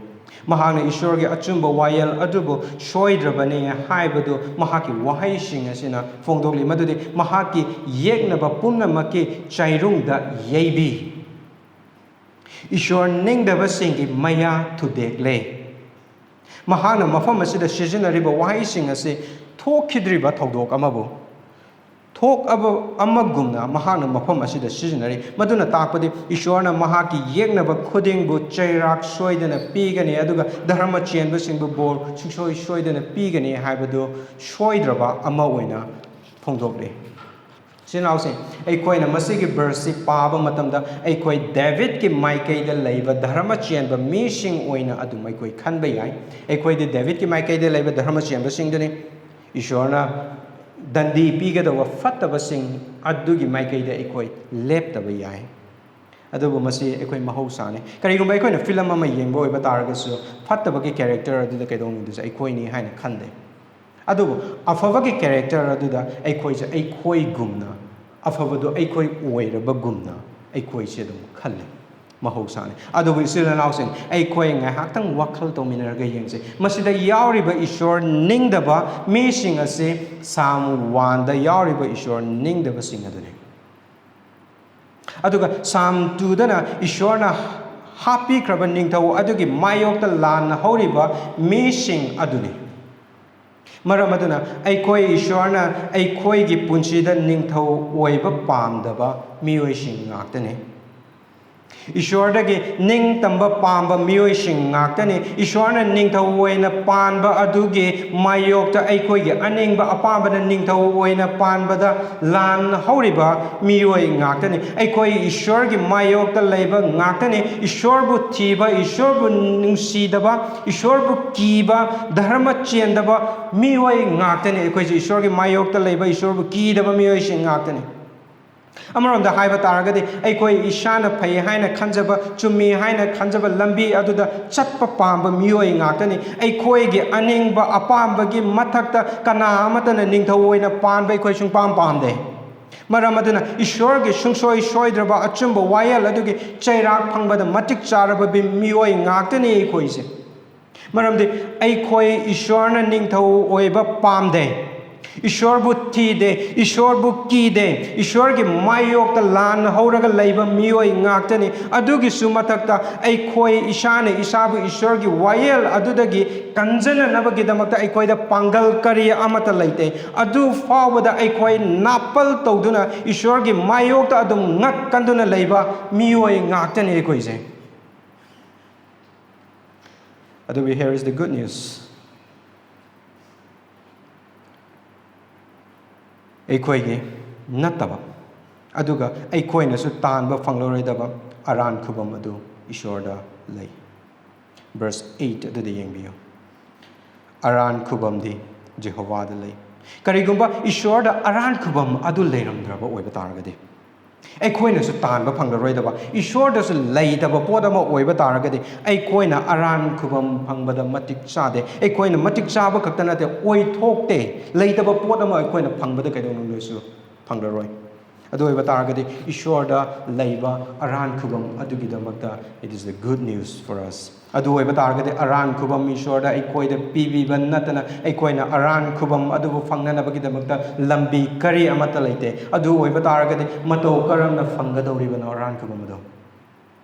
ꯃꯍꯥꯛꯅ ꯏꯁꯣꯔꯒꯤ ꯑꯆꯨꯝꯕ ꯋꯥꯌꯦꯜ ꯑꯗꯨꯕꯨ ꯁꯣꯏꯗ꯭ꯔꯕꯅꯤ ꯍꯥꯏꯕꯗු ꯃꯍꯥꯛꯀꯤ ꯋꯥꯍꯩꯁꯤꯡ ꯑꯁꯤꯅ ꯐꯣꯡꯗꯣꯛꯂꯤ ꯃꯗꯨꯗꯤ ꯃꯍꯥꯛꯀꯤ ꯌꯦꯛꯅꯕ ꯄꯨꯝꯅꯃꯛꯀꯤ ꯆꯩꯔꯨꯡꯗ ꯌꯩꯕꯤ ꯏꯁꯣꯔ ꯅꯤꯡꯗꯕꯁꯤꯡꯒꯤ ꯃꯌꯥ ꯊꯨꯗꯦꯛꯂꯦ ꯃꯍꯥꯛꯅ ꯃꯐꯝ ꯑꯁꯤꯗ ꯁꯤꯖꯤꯟꯅꯔꯤꯕ ꯋꯥꯍꯩꯁꯤꯡ ꯑꯁꯤ ꯊꯣꯛꯈꯤꯗ꯭ꯔꯤꯕ ꯊꯧꯗꯣꯛ ꯑꯃꯕꯨ ꯊꯣꯛ ꯑꯃꯒꯨꯝꯅ ꯃꯍꯥꯛꯅ ꯃꯐꯝ ꯑꯁꯤꯗ ꯁꯤꯖꯤꯟꯅꯔꯤ ꯃꯗꯨꯅ ꯇꯥꯛꯄꯗꯤ ꯏꯁꯣꯔꯅ ꯃꯍꯥꯛꯀꯤ ꯌꯦꯛꯅꯕ ꯈꯨꯗꯤꯡꯕꯨ ꯆꯩꯔꯥꯛ ꯁꯣꯏꯗꯅ ꯄꯤꯒꯅꯤ ꯑꯗꯨꯒ ꯙꯔꯃ ꯆꯦꯟꯕꯁꯤꯡꯕꯨ ꯕꯣꯔ ꯁꯨꯡꯁꯣꯏ ꯁꯣꯏꯗꯅ ꯄꯤꯒꯅꯤ ꯍꯥꯏꯕꯗꯨ ꯁꯣꯏꯗ꯭ꯔꯕ ꯑꯃ ꯑꯣꯏꯅ ꯐꯣꯡꯗꯣꯛꯂꯤ ꯏꯆꯤꯟ-ꯏꯅꯥꯎꯁꯤꯡ ꯑꯩꯈꯣꯏꯅ ꯃꯁꯤꯒꯤ ꯚꯔꯁꯁꯤ ꯄꯥꯕ ꯃꯇꯝꯗ ꯑꯩꯈꯣꯏ ꯗꯦꯕꯤꯠꯀꯤ ꯃꯥꯏꯀꯩꯗ ꯂꯩꯕ ꯙꯔꯃ ꯆꯦꯟꯕ ꯃꯤꯁꯤꯡ ꯑꯣꯏꯅ ꯑꯗꯨꯝ ꯑꯩꯈꯣꯏ ꯈꯟꯕ ꯌꯥꯏ ꯑꯩꯈꯣꯏꯗꯤ ꯗꯦꯕꯤꯠꯀꯤ ꯃꯥꯏꯀꯩꯗ ꯂꯩꯕ ꯙꯔꯃ ꯆꯦꯟꯕꯁꯤꯡꯗꯨꯅꯤ ꯏꯁꯣꯔꯅ ꯗꯟꯗꯤ ꯄꯤꯒꯗꯧꯕ ꯐꯠꯇꯕꯁꯤꯡ ꯑꯗꯨꯒꯤ ꯃꯥꯏꯀꯩꯗ ꯑꯩꯈꯣꯏ ꯂꯦꯞꯇꯕ ꯌꯥꯏ ꯑꯗꯨꯕꯨ ꯃꯁꯤ ꯑꯩꯈꯣꯏ ꯃꯍꯧꯁꯥꯅꯤ ꯀꯔꯤꯒꯨꯝꯕ ꯑꯩꯈꯣꯏꯅ ꯐꯤꯂꯝ ꯑꯃ ꯌꯦꯡꯕ ꯑꯣꯏꯕ ꯇꯥꯔꯒꯁꯨ ꯐꯠꯇꯕꯒꯤ ꯀꯦꯔꯦꯛꯇꯔ ꯑꯗꯨꯗ ꯀꯩꯗꯧꯅꯨꯡꯗꯁꯨ ꯑꯩꯈꯣꯏꯅꯤ ꯍꯥꯏꯅ ꯈꯟꯗꯦ ꯑꯗꯨꯕꯨ ꯑꯐꯕꯒꯤ ꯀꯦꯔꯦꯛꯇꯔ ꯑꯗꯨꯗ ꯑꯩꯈꯣꯏꯁꯦ ꯑꯩꯈꯣꯏꯒꯨꯝꯅ ꯑꯐꯕꯗꯣ ꯑꯩꯈꯣꯏ ꯑꯣꯏꯔꯕꯒꯨꯝꯅ ꯑꯩꯈꯣꯏꯁꯦ ꯑꯗꯨꯝ ꯈꯜꯂꯤ ꯃꯍꯧꯁꯥꯅꯤ ꯑꯗꯨꯕꯨ ꯏꯆꯤꯜ-ꯏꯅꯥꯎꯁꯤꯡ ꯑꯩꯈꯣꯏ ꯉꯥꯏꯍꯥꯛꯇꯪ ꯋꯥꯈꯜ ꯇꯧꯃꯤꯟꯅꯔꯒ ꯌꯦꯡꯁꯤ ꯃꯁꯤꯗ ꯌꯥꯎꯔꯤꯕ ꯏꯁꯣꯔ ꯅꯤꯡꯗꯕ ꯃꯤꯁꯤꯡ ꯑꯁꯤ Psalm 1ꯗ ꯌꯥꯎꯔꯤꯕ ꯏꯁꯣꯔ ꯅꯤꯡꯗꯕꯁꯤꯡ ꯑꯗꯨꯅꯤ ꯑꯗꯨꯒ Psalm 2ꯗꯅ ꯏꯁꯣꯔꯅ ꯍꯥꯞꯄꯤꯈ꯭ꯔꯕ ꯅꯤꯡꯊꯧ ꯑꯗꯨꯒꯤ ꯃꯥꯌꯣꯛꯇ ꯂꯥꯟꯅ ꯍꯧꯔꯤꯕ ꯃꯤꯁꯤꯡ ꯑꯗꯨꯅꯤ ꯃꯔꯝ ꯑꯗꯨꯅ ꯑꯩꯈꯣꯏ ꯏꯁꯣꯔꯅ ꯑꯩꯈꯣꯏꯒꯤ ꯄꯨꯟꯁꯤꯗ ꯅꯤꯡꯊꯧ ꯑꯣꯏꯕ ꯄꯥꯝꯗꯕ ꯃꯤꯑꯣꯏꯁꯤꯡ ꯉꯥꯛꯇꯅꯤ ꯏꯁꯣꯔꯗꯒꯤ ꯅꯤꯡꯇꯝꯕ ꯄꯥꯝꯕ ꯃꯤꯑꯣꯏꯁꯤꯡ ꯉꯥꯛꯇꯅꯤ ꯏꯁꯣꯔꯅ ꯅꯤꯡꯊꯧ ꯑꯣꯏna ꯄꯥꯟꯕ ꯑꯗꯨꯒꯤ ꯃꯥꯌꯣꯛꯇ ꯑꯩꯈꯣꯏꯒꯤ ꯑꯅꯤꯡꯕ ꯑꯄꯥꯝꯕꯅ ꯅꯤꯡꯊꯧ ꯑꯣꯏna ꯄꯥꯟꯕꯗ ꯂꯥꯟ ꯍꯧꯔꯤꯕ ꯃꯤꯑꯣꯏ ꯉꯥꯛꯇꯅꯤ ꯑꯩꯈꯣꯏ ꯏꯁꯣꯔꯒꯤ ꯃꯥꯌꯣꯛꯇ ꯂꯩꯕ ꯉꯥꯛꯇꯅꯤ ꯏꯁꯣꯔꯕꯨ ꯊꯤꯕ ꯏꯁꯣꯔꯕु ꯅꯨꯡꯁꯤꯗꯕ ꯏꯁꯣꯔꯕु ꯀꯤꯕ ꯙꯔꯃ ꯆꯦꯟꯗꯕ ꯃꯤꯑꯣꯏ ꯉꯥꯛꯇꯅꯤ ꯑꯩꯈꯣꯏꯁꯦ ꯏꯁꯣꯔꯒꯤ ꯃꯥꯌꯣꯛꯇ ꯂꯩꯕ ꯏꯁꯣꯔꯕु ꯀꯤꯗꯕ ꯃꯤꯑꯣꯏꯁꯤꯡ ꯉꯥꯛꯇꯅꯤ ꯑꯃꯔꯣꯝꯗ ꯍꯥꯏꯕ ꯇꯥꯔꯒꯗꯤ ꯑꯩꯈꯣꯏ ꯏꯁꯥꯅ ꯐꯩ ꯍꯥꯏꯅ ꯈꯟꯖꯕ ꯆꯨꯝꯃꯤ ꯍꯥꯏꯅ ꯈꯟꯖꯕ ꯂꯝꯕꯤ ꯑꯗꯨꯗ ꯆꯠꯄ ꯄꯥꯝꯕ ꯃꯤꯑꯣꯏ ꯉꯥꯛꯇꯅꯤ ꯑꯩꯈꯣꯏꯒꯤ ꯑꯅꯤꯡꯕ ꯑꯄꯥꯝꯕꯒꯤ ꯃꯊꯛꯇ ꯀꯅꯥ ꯑꯃꯠꯇꯅ ꯅꯤꯡꯊꯧ ꯑꯣꯏꯅ ꯄꯥꯟꯕ ꯑꯩꯈꯣꯏ ꯁꯨꯡꯄꯥꯝ ꯄꯥꯝꯗꯦ ꯃꯔꯝ ꯑꯗꯨꯅ ꯏꯁꯣꯔꯒꯤ ꯁꯨꯡꯁꯣꯏ ꯁꯣꯏꯗ꯭ꯔꯕ ꯑꯆꯨꯝꯕ ꯋꯥꯌꯦꯜ ꯑꯗꯨꯒꯤ ꯆꯩꯔꯥꯛ ꯐꯪꯕꯗ ꯃꯇꯤꯛ ꯆꯥꯔꯕ ꯃꯤꯑꯣꯏ ꯉꯥꯛꯇꯅꯤ ꯑꯩꯈꯣꯏꯁꯦ ꯃꯔꯝꯗꯤ ꯑꯩꯈꯣꯏ ꯏꯁꯣꯔꯅ ꯅꯤꯡꯊꯧ ꯑꯣꯏꯕ ꯄꯥꯝꯗꯦ ꯏꯁꯣꯔꯕꯨ ꯊꯤꯗꯦ ꯏꯁꯣꯔꯕꯨ ꯀꯤꯗꯦ ꯏꯁꯣꯔꯒꯤ ꯃꯥꯌꯣꯛꯇ ꯂꯥꯟꯅ ꯍꯧꯔꯒ ꯂꯩꯕ ꯃꯤꯑꯣꯏ ꯉꯥꯛꯇꯅꯤ ꯑꯗꯨꯒꯤꯁꯨ ꯃꯊꯛꯇ ꯑꯩꯈꯣꯏ ꯏꯁꯥꯅ ꯏꯁꯥꯕꯨ ꯏꯁꯣꯔꯒꯤ ꯋꯥꯌꯦꯜ ꯑꯗꯨꯗꯒꯤ ꯀꯟꯖꯅꯅꯕꯒꯤꯗꯃꯛꯇ ꯑꯩꯈꯣꯏꯗ ꯄꯥꯡꯒꯜ ꯀꯔꯤ ꯑꯃꯠꯇ ꯂꯩꯇꯦ ꯑꯗꯨ ꯐꯥꯎꯕꯗ ꯑꯩꯈꯣꯏ ꯅꯥꯄꯜ ꯇꯧꯗꯨꯅ ꯏꯁꯣꯔꯒꯤ ꯃꯥꯌꯣꯛꯇ ꯑꯗꯨꯝ ꯉꯛꯀꯟꯗꯨꯅ ꯂꯩꯕ ꯃꯤꯑꯣꯏ ꯉꯥꯛꯇꯅꯤ ꯑꯩꯈꯣꯏꯁꯦ ꯑꯗꯨꯕꯨ here is the good news ꯑꯩꯈꯣꯏꯒꯤ ꯅꯠꯇꯕ ꯑꯗꯨꯒ ꯑꯩꯈꯣꯏꯅꯁꯨ ꯇꯥꯟꯕ ꯐꯪꯂꯔꯣꯏꯗꯕ ꯑꯔꯥꯟ ꯈꯨꯕꯝ ꯑꯗꯨ ꯏꯁꯣꯔꯗ ꯂꯩ verse 8 ꯑꯗꯨꯗ ꯌꯦꯡꯕꯤꯌꯨ ꯑꯔꯥꯟ ꯈꯨꯕꯝꯗꯤ ꯖꯦꯍꯣꯚꯥꯗ ꯂꯩ ꯀꯔꯤꯒꯨꯝꯕ ꯏꯁꯣꯔꯗ ꯑꯔꯥꯟ ꯈꯨꯕꯝ ꯑꯗꯨ ꯂꯩꯔꯝꯗ꯭ꯔꯕ ꯑꯣꯏꯕ ꯇꯥꯔꯒꯗꯤ ꯑꯩꯈꯣꯏꯅꯁꯨ ꯇꯥꯟꯕ ꯐꯪꯂꯔꯣꯏꯗꯕ ꯏꯁꯣꯔꯗꯁꯨ ꯂꯩꯇꯕ ꯄꯣꯠ ꯑꯃ ꯑꯣꯏꯕ ꯇꯥꯔꯒꯗꯤ ꯑꯩꯈꯣꯏꯅ ꯑꯔꯥꯟ ꯈꯨꯕꯝ ꯐꯪꯕꯗ ꯃꯇꯤꯛ ꯆꯥꯗꯦ ꯑꯩꯈꯣꯏꯅ ꯃꯇꯤꯛ ꯆꯥꯕ ꯈꯛꯇ ꯅꯠꯇꯦ ꯑꯣꯏꯊꯣꯛꯇꯦ ꯂꯩꯇꯕ ꯄꯣꯠ ꯑꯃ ꯑꯩꯈꯣꯏꯅ ꯐꯪꯕꯗ ꯀꯩꯗꯧꯅꯨꯡꯗꯁꯨ ꯐꯪꯂꯔꯣꯏ ꯑꯗꯨ ꯑꯣꯏꯕ ꯇꯥꯔꯒꯗꯤ ꯏꯁꯣꯔꯗ ꯂꯩꯕ ꯑꯔꯥꯟ ꯈꯨꯕꯝ ꯑꯗꯨꯒꯤꯗꯃꯛꯇ it is the good news for us ꯑꯗꯨ ꯑꯣꯏꯕ ꯇꯥꯔꯒꯗꯤ ꯑꯔꯥꯟ ꯈꯨꯕꯝ ꯏꯁꯣꯔꯗ ꯑꯩꯈꯣꯏꯗ ꯄꯤꯕꯤꯕ ꯅꯠꯇꯅ ꯑꯩꯈꯣꯏꯅ ꯑꯔꯥꯟ ꯈꯨꯕꯝ ꯑꯗꯨꯕꯨ ꯐꯪꯅꯅꯕꯒꯤꯗꯃꯛꯇ ꯂꯝꯕꯤ ꯀꯔꯤ ꯑꯃꯠꯇ ꯂꯩꯇꯦ ꯑꯗꯨ ꯑꯣꯏꯕ ꯇꯥꯔꯒꯗꯤ ꯃꯇꯧ ꯀꯔꯝꯅ ꯐꯪꯒꯗꯧꯔꯤꯕꯅꯣ ꯑꯔꯥꯟ ꯈꯨꯕꯝ ꯑꯗꯨ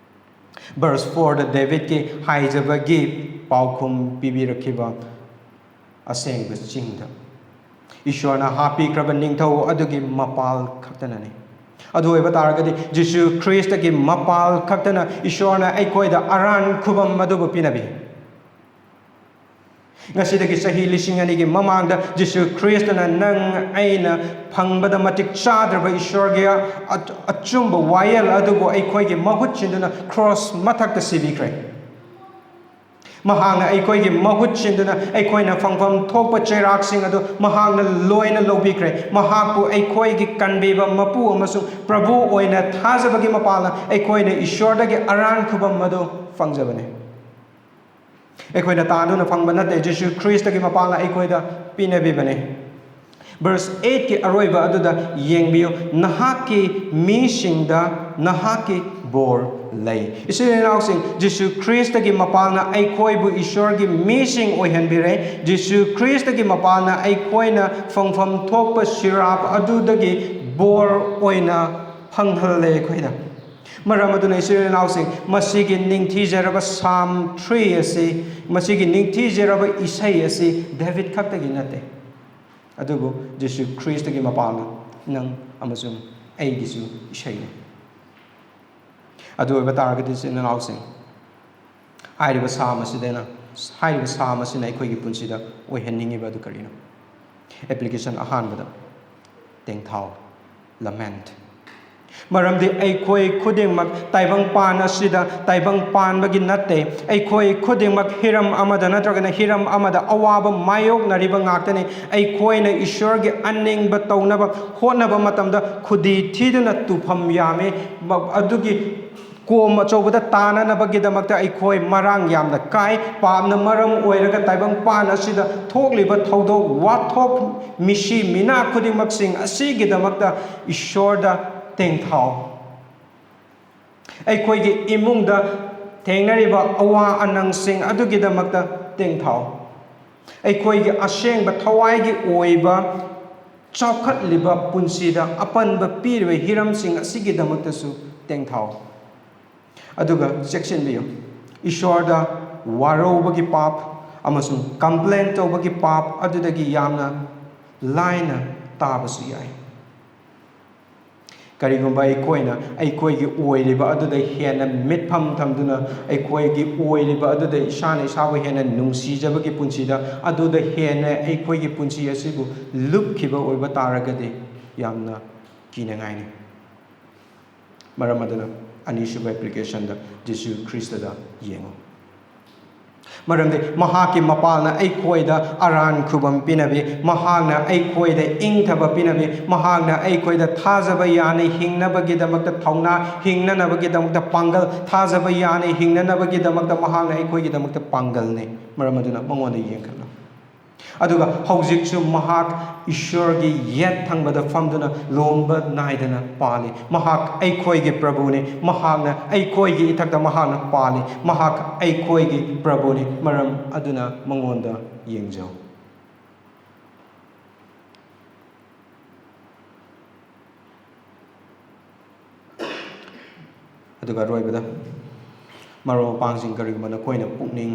verse 4ꯗ ꯗꯦꯕꯤꯠꯀꯤ ꯍꯥꯏꯖꯕꯒꯤ ꯄꯥꯎꯈꯨꯝ ꯄꯤꯕꯤꯔꯛꯈꯤꯕ ꯑꯁꯦꯡꯕ ꯆꯤꯡꯗ ꯏꯁꯣꯔꯅ ꯍꯥꯞꯄꯤꯈ꯭ꯔꯕ ꯅꯤꯡꯊꯧ ꯑꯗꯨꯒꯤ ꯃꯄꯥꯜ ꯈꯛꯇꯅꯅꯤ ꯑꯗꯨ ꯑꯣꯏꯕ ꯇꯥꯔꯒꯗꯤ ꯖꯤꯁꯨ ꯈ꯭ꯔꯤꯁꯇꯒꯤ ꯃꯄꯥꯜ ꯈꯛꯇꯅ ꯏꯁꯣꯔꯅ ꯑꯩꯈꯣꯏꯗ ꯑꯔꯥꯟ ꯈꯨꯕꯝ ꯑꯗꯨꯕꯨ ꯄꯤꯅꯕꯤ ꯉꯁꯤꯗꯒꯤ ꯆꯍꯤ 2000ꯒꯤ ꯃꯃꯥꯡꯗ ꯖꯤꯁꯨ ꯈ꯭ꯔꯤꯁꯇꯅ ꯅꯪ ꯑꯩꯅ ꯐꯪꯕꯗ ꯃꯇꯤꯛ ꯆꯥꯗ꯭ꯔꯕ ꯏꯁꯣꯔꯒꯤ ꯑꯆꯨꯝꯕ ꯋꯥꯌꯦꯜ ꯑꯗꯨꯕꯨ ꯑꯩꯈꯣꯏꯒꯤ ꯃꯍꯨꯠ ꯁꯤꯟꯗꯨꯅ ꯀ꯭ꯔꯣꯁ ꯃꯊꯛꯇ ꯁꯤꯕꯤꯈ꯭ꯔꯦ ꯃꯍꯥꯛꯅ ꯑꯩꯈꯣꯏꯒꯤ ꯃꯍꯨꯠ ꯁꯤꯟꯗꯨꯅ ꯑꯩꯈꯣꯏꯅ ꯐꯪꯐꯝ ꯊꯣꯛꯄ ꯆꯩꯔꯥꯛꯁꯤꯡ ꯑꯗꯨ ꯃꯍꯥꯛꯅ ꯂꯣꯏꯅ ꯂꯧꯕꯤꯈ꯭ꯔꯦ ꯃꯍꯥꯛꯄꯨ ꯑꯩꯈꯣꯏꯒꯤ ꯀꯟꯕꯤꯕ ꯃꯄꯨ ꯑꯃꯁꯨꯡ ꯄ꯭ꯔꯚꯨ ꯑꯣꯏꯅ ꯊꯥꯖꯕꯒꯤ ꯃꯄꯥꯜꯅ ꯑꯩꯈꯣꯏꯅ ꯏꯁꯣꯔꯗꯒꯤ ꯑꯔꯥꯟ ꯈꯨꯕꯝ ꯑꯗꯨ ꯐꯪꯖꯕꯅꯤ ꯑꯩꯈꯣꯏꯅ ꯇꯥꯟꯗꯨꯅ ꯐꯪꯕ ꯅꯠꯇꯦ ꯖꯤꯁꯨ ꯈ꯭ꯔꯤꯁꯇꯒꯤ ꯃꯄꯥꯜꯅ ꯑꯩꯈꯣꯏꯗ ꯄꯤꯅꯕꯤꯕꯅꯤ verse 8ꯀꯤ ꯑꯔꯣꯏꯕ ꯑꯗꯨꯗ ꯌꯦꯡꯕꯤꯌꯨ ꯅꯍꯥꯛꯀꯤ ꯃꯤꯁꯤꯡꯗ ꯅꯍꯥꯛꯀꯤ ꯕꯣꯔ lay. Isin-inausing, Jesu Christagi mapalna aikoibu Ishorgi missing oihanbire, Jesu Christagi mapalna aikoina fangfam thokpa sirap adudagi bor oina phanghale koida. Maramaduna isin-inausing, masigi ningthijaraba Psalm 3 asi, masigi ningthijaraba Isai asi, David kaktagi nate. Adubu Jesu Christagi mapalna ꯅꯪ ꯑꯃꯁꯨꯡ ꯑꯩꯒꯤꯁꯨ ꯏꯁꯩꯅꯤ ꯑꯗꯨ ꯑꯣꯏꯕ ꯇꯥꯔꯒꯗꯤ ꯏꯆꯤꯟ ꯏꯅꯥꯎꯁꯤꯡ ꯍꯥꯏꯔꯤꯕ ꯁꯥꯝ ꯑꯁꯤꯅ ꯑꯩꯈꯣꯏꯒꯤ ꯄꯨꯟꯁꯤꯗ ꯑꯣꯏꯍꯟꯅꯤꯡꯉꯤꯕ ꯑꯗꯨ ꯀꯔꯤꯅꯣ ꯑꯦꯄ꯭ꯂꯤꯀꯦꯁꯟ ꯑꯍꯥꯟꯕꯗ ꯇꯦꯡꯊꯥꯎ ꯂꯃꯦꯟꯠ ꯃꯔꯝꯗꯤ ꯑꯩꯈꯣꯏ ꯈꯨꯗꯤꯡꯃꯛ ꯇꯥꯏꯕꯪꯄꯥꯟ ꯑꯁꯤꯗ ꯇꯥꯏꯕꯪꯄꯥꯟꯕꯒꯤ ꯅꯠꯇꯦ ꯑꯩꯈꯣꯏ ꯈꯨꯗꯤꯡꯃꯛ ꯍꯤꯔꯝ ꯑꯃꯗ ꯅꯠꯇ꯭ꯔꯒꯅ ꯍꯤꯔꯝ ꯑꯃꯗ ꯑꯋꯥꯕ ꯃꯥꯌꯣꯛꯅꯔꯤꯕ ꯉꯥꯛꯇꯅꯤ ꯑꯩꯈꯣꯏꯅ ꯏꯁꯣꯔꯒꯤ ꯑꯅꯤꯡꯕ ꯇꯧꯅꯕ ꯍꯣꯠꯅꯕ ꯃꯇꯝꯗ ꯈꯨꯗꯤ ꯊꯤꯗꯨꯅ ꯇꯨꯐꯝ ꯌꯥꯝꯃꯤ ꯑꯗꯨꯒꯤ ꯀꯣꯝ ꯑꯆꯧꯕꯗ ꯇꯥꯅꯅꯕꯒꯤꯗꯃꯛꯇ ꯑꯩꯈꯣই ꯃꯔꯥꯡ ꯌꯥꯝꯅ ꯀꯥꯏ ꯄꯥꯞꯅ ꯃꯔꯝ ꯑꯣꯏꯔꯒ ꯇꯥꯏꯕꯪꯄꯥꯟ ꯑꯁꯤꯗ ꯊꯣꯛꯂꯤꯕ ꯊꯧꯗꯣꯛ ꯋꯥꯊꯣꯛ ꯃꯤꯁꯤ ꯃꯤꯅꯥ ꯈꯨꯗꯤꯡꯃꯛꯁꯤꯡ ꯑꯁꯤꯒꯤꯗꯃꯛꯇ ꯏꯁꯣꯔꯗ ꯇꯦꯡꯊꯥꯎ ꯑꯩꯈꯣꯏꯒꯤ ꯏꯃꯨꯡꯗ ꯊꯦꯡꯅꯔꯤꯕ ꯑꯋꯥ ꯑꯅꯪꯁꯤꯡ ꯑꯗꯨꯒꯤꯗꯃꯛꯇ ꯇꯦꯡꯊꯥꯎ ꯑꯩꯈꯣꯏꯒꯤ ꯑꯁꯦꯡꯕ ꯊꯋꯥꯏꯒꯤ ꯑꯣꯏꯕ ꯆꯥꯎꯈꯠꯂꯤꯕ ꯄꯨꯟꯁꯤꯗ ꯑꯄꯟꯕ ꯄꯤꯔꯤꯕ ꯍꯤꯔꯝꯁꯤꯡ ꯑꯁꯤꯒꯤꯗꯃꯛꯇꯁꯨ ꯇꯦꯡꯊꯥꯎ ꯑꯗꯨꯒ ꯆꯦꯛꯁꯤꯟꯕꯤꯌꯨ ꯏꯁꯣꯔꯗ ꯋꯥꯔꯧꯕꯒꯤ ꯄꯥꯞ ꯑꯃꯁꯨꯡ ꯀꯝꯄ꯭ꯂꯦꯟ ꯇꯧꯕꯒꯤ ꯄꯥꯞ ꯑꯗꯨꯗꯒꯤ ꯌꯥꯝꯅ ꯂꯥꯏꯅ ꯇꯥꯕꯁꯨ ꯌꯥꯏ ꯀꯔꯤꯒꯨꯝꯕ ꯑꯩꯈꯣꯏꯅ ꯑꯩꯈꯣꯏꯒꯤ ꯑꯣꯏꯔꯤꯕ ꯑꯗꯨꯗ ꯍꯦꯟꯅ ꯃꯤꯠꯐꯝ ꯊꯝꯗꯨꯅ ꯑꯩꯈꯣꯏꯒꯤ ꯑꯣꯏꯔꯤꯕ ꯑꯗꯨꯗ ꯏꯁꯥꯅ ꯏꯁꯥꯕꯨ ꯍꯦꯟꯅ ꯅꯨꯡꯁꯤꯖꯕꯒꯤ ꯄꯨꯟꯁꯤꯗ ꯑꯗꯨꯗ ꯍꯦꯟꯅ ꯑꯩꯈꯣꯏꯒꯤ ꯄꯨꯟꯁꯤ ꯑꯁꯤꯕꯨ ꯂꯨꯞꯈꯤꯕ ꯑꯣꯏꯕ ꯇꯥꯔꯒꯗꯤ ꯌꯥꯝꯅ ꯀꯤꯅꯉꯥꯏꯅꯤ ꯃꯔꯝ ꯑꯗꯨꯅ ꯑꯅꯤꯁꯨꯕ ꯑꯦꯄ꯭ꯂꯤꯀꯦꯁꯟꯗ ꯖꯤꯁꯨ ꯈ꯭ꯔꯤꯁꯇꯗ ꯌꯦꯡꯉꯨ ꯃꯔꯝꯗꯤ ꯃꯍꯥꯛꯀꯤ ꯃꯄꯥꯜꯅ ꯑꯩꯈꯣꯏꯗ ꯑꯔꯥꯟ ꯈꯨꯕꯝ ꯄꯤꯅꯕꯤ ꯃꯍꯥꯛꯅ ꯑꯩꯈꯣꯏꯗ ꯏꯪꯊꯕ ꯄꯤꯅꯕꯤ ꯃꯍꯥꯛꯅ ꯑꯩꯈꯣꯏꯗ ꯊꯥꯖꯕ ꯌꯥꯅ ꯍꯤꯡꯅꯕꯒꯤꯗꯃꯛꯇ ꯊꯧꯅꯥ ꯍꯤꯡꯅꯅꯕꯒꯤꯗꯃꯛꯇ ꯄꯥꯡꯒꯜ ꯊꯥꯖꯕ ꯌꯥꯅ ꯍꯤꯡꯅꯅꯕꯒꯤꯗꯃꯛꯇ ꯃꯍꯥꯛꯅ ꯑꯩꯈꯣꯏꯒꯤꯗꯃꯛꯇ ꯄꯥꯡꯒꯜꯅꯤ ꯃꯔꯝ ꯑꯗꯨꯅ ꯃꯉꯣꯟꯗ ꯌꯦꯡꯈꯠꯂꯨ ꯑꯗꯨꯒ ꯍꯧꯖꯤꯛꯁꯨ ꯃꯍꯥꯛ ꯏꯁꯣꯔꯒꯤ ꯌꯦꯠ ꯊꯪꯕꯗ ꯐꯝꯗꯨꯅ ꯂꯣꯝꯕ ꯅꯥꯏꯗꯅ ꯄꯥꯜꯂꯤ ꯃꯍꯥꯛ ꯑꯩꯈꯣꯏꯒꯤ ꯄ꯭ꯔꯚꯨꯅꯤ ꯃꯍꯥꯛꯅ ꯑꯩꯈꯣꯏꯒꯤ ꯏꯊꯛꯇ ꯃꯍꯥꯛꯅ ꯄꯥꯜꯂꯤ ꯃꯍꯥꯛ ꯑꯩꯈꯣꯏꯒꯤ ꯄ꯭ꯔꯚꯨꯅꯤ ꯃꯔꯝ ꯑꯗꯨꯅ ꯃꯉꯣꯟꯗ ꯌꯦꯡꯖꯧ ꯑꯗꯨꯒ ꯑꯔꯣꯏꯕꯗ ꯃꯔꯨꯞ ꯃꯄꯥꯡꯁꯤꯡ ꯀꯔꯤꯒꯨꯝꯕ ꯅꯈꯣꯏꯅ ꯄꯨꯛꯅꯤꯡ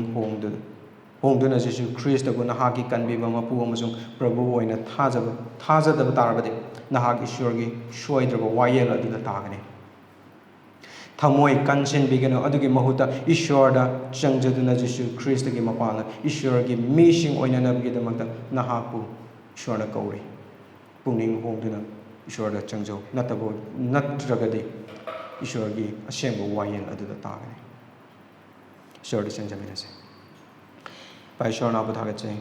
ꯍꯣꯡꯗꯨꯅ ꯖꯤꯁꯨ ꯈ꯭ꯔꯤꯁꯇꯕꯨ ꯅꯍꯥꯛꯀꯤ ꯀꯟꯕꯤꯕ ꯃꯄꯨ ꯑꯃꯁꯨꯡ ꯄ꯭ꯔꯚꯨ ꯑꯣꯏꯅ ꯊꯥꯖꯗꯕ ꯇꯥꯔꯕꯗꯤ ꯅꯍꯥꯛ ꯏꯁꯣꯔꯒꯤ ꯁꯣꯏꯗ꯭ꯔꯕ ꯋꯥꯌꯦꯜ ꯑꯗꯨꯗ ꯇꯥꯒꯅꯤ ꯊꯃꯣꯏ ꯀꯟꯁꯤꯟꯕꯤꯒꯅꯨ ꯑꯗꯨꯒꯤ ꯃꯍꯨꯠꯇ ꯏꯁꯣꯔꯗ ꯆꯪꯖꯗꯨꯅ ꯖꯤꯁꯨ ꯈ꯭ꯔꯤꯁꯇꯒꯤ ꯃꯄꯥꯟꯅ ꯏꯁꯣꯔꯒꯤ ꯃꯤꯁꯤꯡ ꯑꯣꯏꯅꯅꯕꯒꯤꯗꯃꯛꯇ ꯅꯍꯥꯛꯄꯨ ꯏꯁꯣꯔꯅ ꯀꯧꯔꯤ ꯄꯨꯛꯅꯤꯡ ꯍꯣꯡꯗꯨꯅ ꯏꯁꯣꯔꯗ ꯆꯪꯖꯧ ꯅꯠꯇ꯭ꯔꯒꯗꯤ ꯏꯁꯣꯔꯒꯤ ꯑꯁꯦꯡꯕ ꯋꯥꯌꯦꯜ ꯑꯗꯨꯗ ꯇꯥꯒꯅꯤ ꯏꯁꯣꯔꯗ ꯆꯪꯖꯃꯤꯟꯅꯁꯦ ꯚꯥꯏ ꯏꯁꯣꯔ ꯅꯥꯕꯨ ꯊꯥꯒꯠꯆꯩ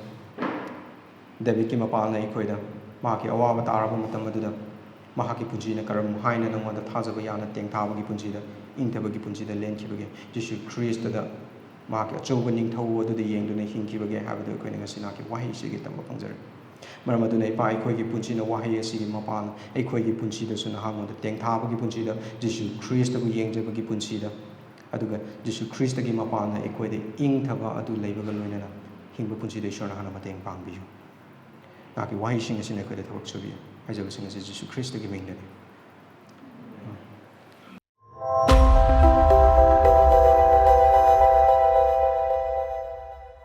ꯗꯦꯕꯤꯠꯀꯤ ꯃꯄꯥꯜꯅ ꯑꯩꯈꯣꯏꯗ ꯃꯍꯥꯛꯀꯤ ꯑꯋꯥꯕ ꯇꯥꯔꯕ ꯃꯇꯝ ꯑꯗꯨꯗ ꯃꯍꯥꯛꯀꯤ ꯄꯨꯟꯁꯤꯅ ꯀꯔꯝ ꯍꯥꯏꯅ ꯅꯉꯣꯟꯗ ꯊꯥꯖꯕ ꯌꯥꯅ ꯇꯦꯡꯊꯥꯕꯒꯤ ꯄꯨꯟꯁꯤꯗ ꯏꯪꯊꯕꯒꯤ ꯄꯨꯟꯁꯤꯗ ꯂꯦꯟꯈꯤꯕꯒꯦ ꯖꯤꯁꯨ ꯈ꯭ꯔꯤꯁꯇꯗ ꯃꯍꯥꯛꯀꯤ ꯑꯆꯧꯕ ꯅꯤꯡꯊꯧ ꯑꯗꯨꯗ ꯌꯦꯡꯗꯨꯅ ꯍꯤꯡꯈꯤꯕꯒꯦ ꯍꯥꯏꯕꯗꯨ ꯑꯩꯈꯣꯏꯅ ꯉꯁꯤ ꯅꯍꯥꯛꯀꯤ ꯋꯥꯍꯩꯁꯤꯒꯤ ꯇꯝꯕ ꯐꯪꯖꯔꯦ ꯃꯔꯝ ꯑꯗꯨꯅ ꯏꯄꯥ ꯑꯩꯈꯣꯏꯒꯤ ꯄꯨꯟꯁꯤꯅ ꯋꯥꯍꯩ ꯑꯁꯤꯒꯤ ꯃꯄꯥꯟ ꯑꯩꯈꯣꯏꯒꯤ ꯄꯨꯟꯁꯤꯗꯁꯨ ꯅꯍꯥꯛꯉꯣꯟꯗ ꯇꯦꯡꯊꯥꯕꯒꯤ ꯄꯨꯟꯁꯤꯗ ꯖꯤꯁꯨ ꯈ꯭ꯔꯤꯁꯇꯕꯨ ꯌꯦꯡꯖꯕꯒꯤ ꯄꯨꯟꯁꯤꯗ ꯑꯗꯨꯒ ꯖꯤꯁꯨ ꯈ꯭ꯔꯤꯁꯇꯒꯤ ꯃꯄꯥꯟꯅ ꯑꯩꯈꯣꯏꯗ ꯏꯪꯊꯕ ꯑꯗꯨ ꯂꯩꯕꯒ ꯂꯣꯏꯅꯅ ꯍꯤꯡꯕ ꯄꯨꯟꯁꯤꯗ ꯏꯁꯣꯔꯅ ꯍꯥꯟꯅ ꯃꯇꯦꯡ ꯄꯥꯡꯕꯤꯌꯨ ꯅꯍꯥꯛꯀꯤ ꯋꯥꯍꯩꯁꯤꯡ ꯑꯁꯤꯅ ꯑꯩꯈꯣꯏꯗ ꯊꯕꯛ ꯁꯨꯕꯤꯌꯨ ꯍꯥꯏꯖꯕꯁꯤꯡ ꯑꯁꯤ ꯖꯤꯁꯨ ꯈ꯭ꯔꯤꯁꯇꯒꯤ ꯃꯤꯡꯗꯅꯤ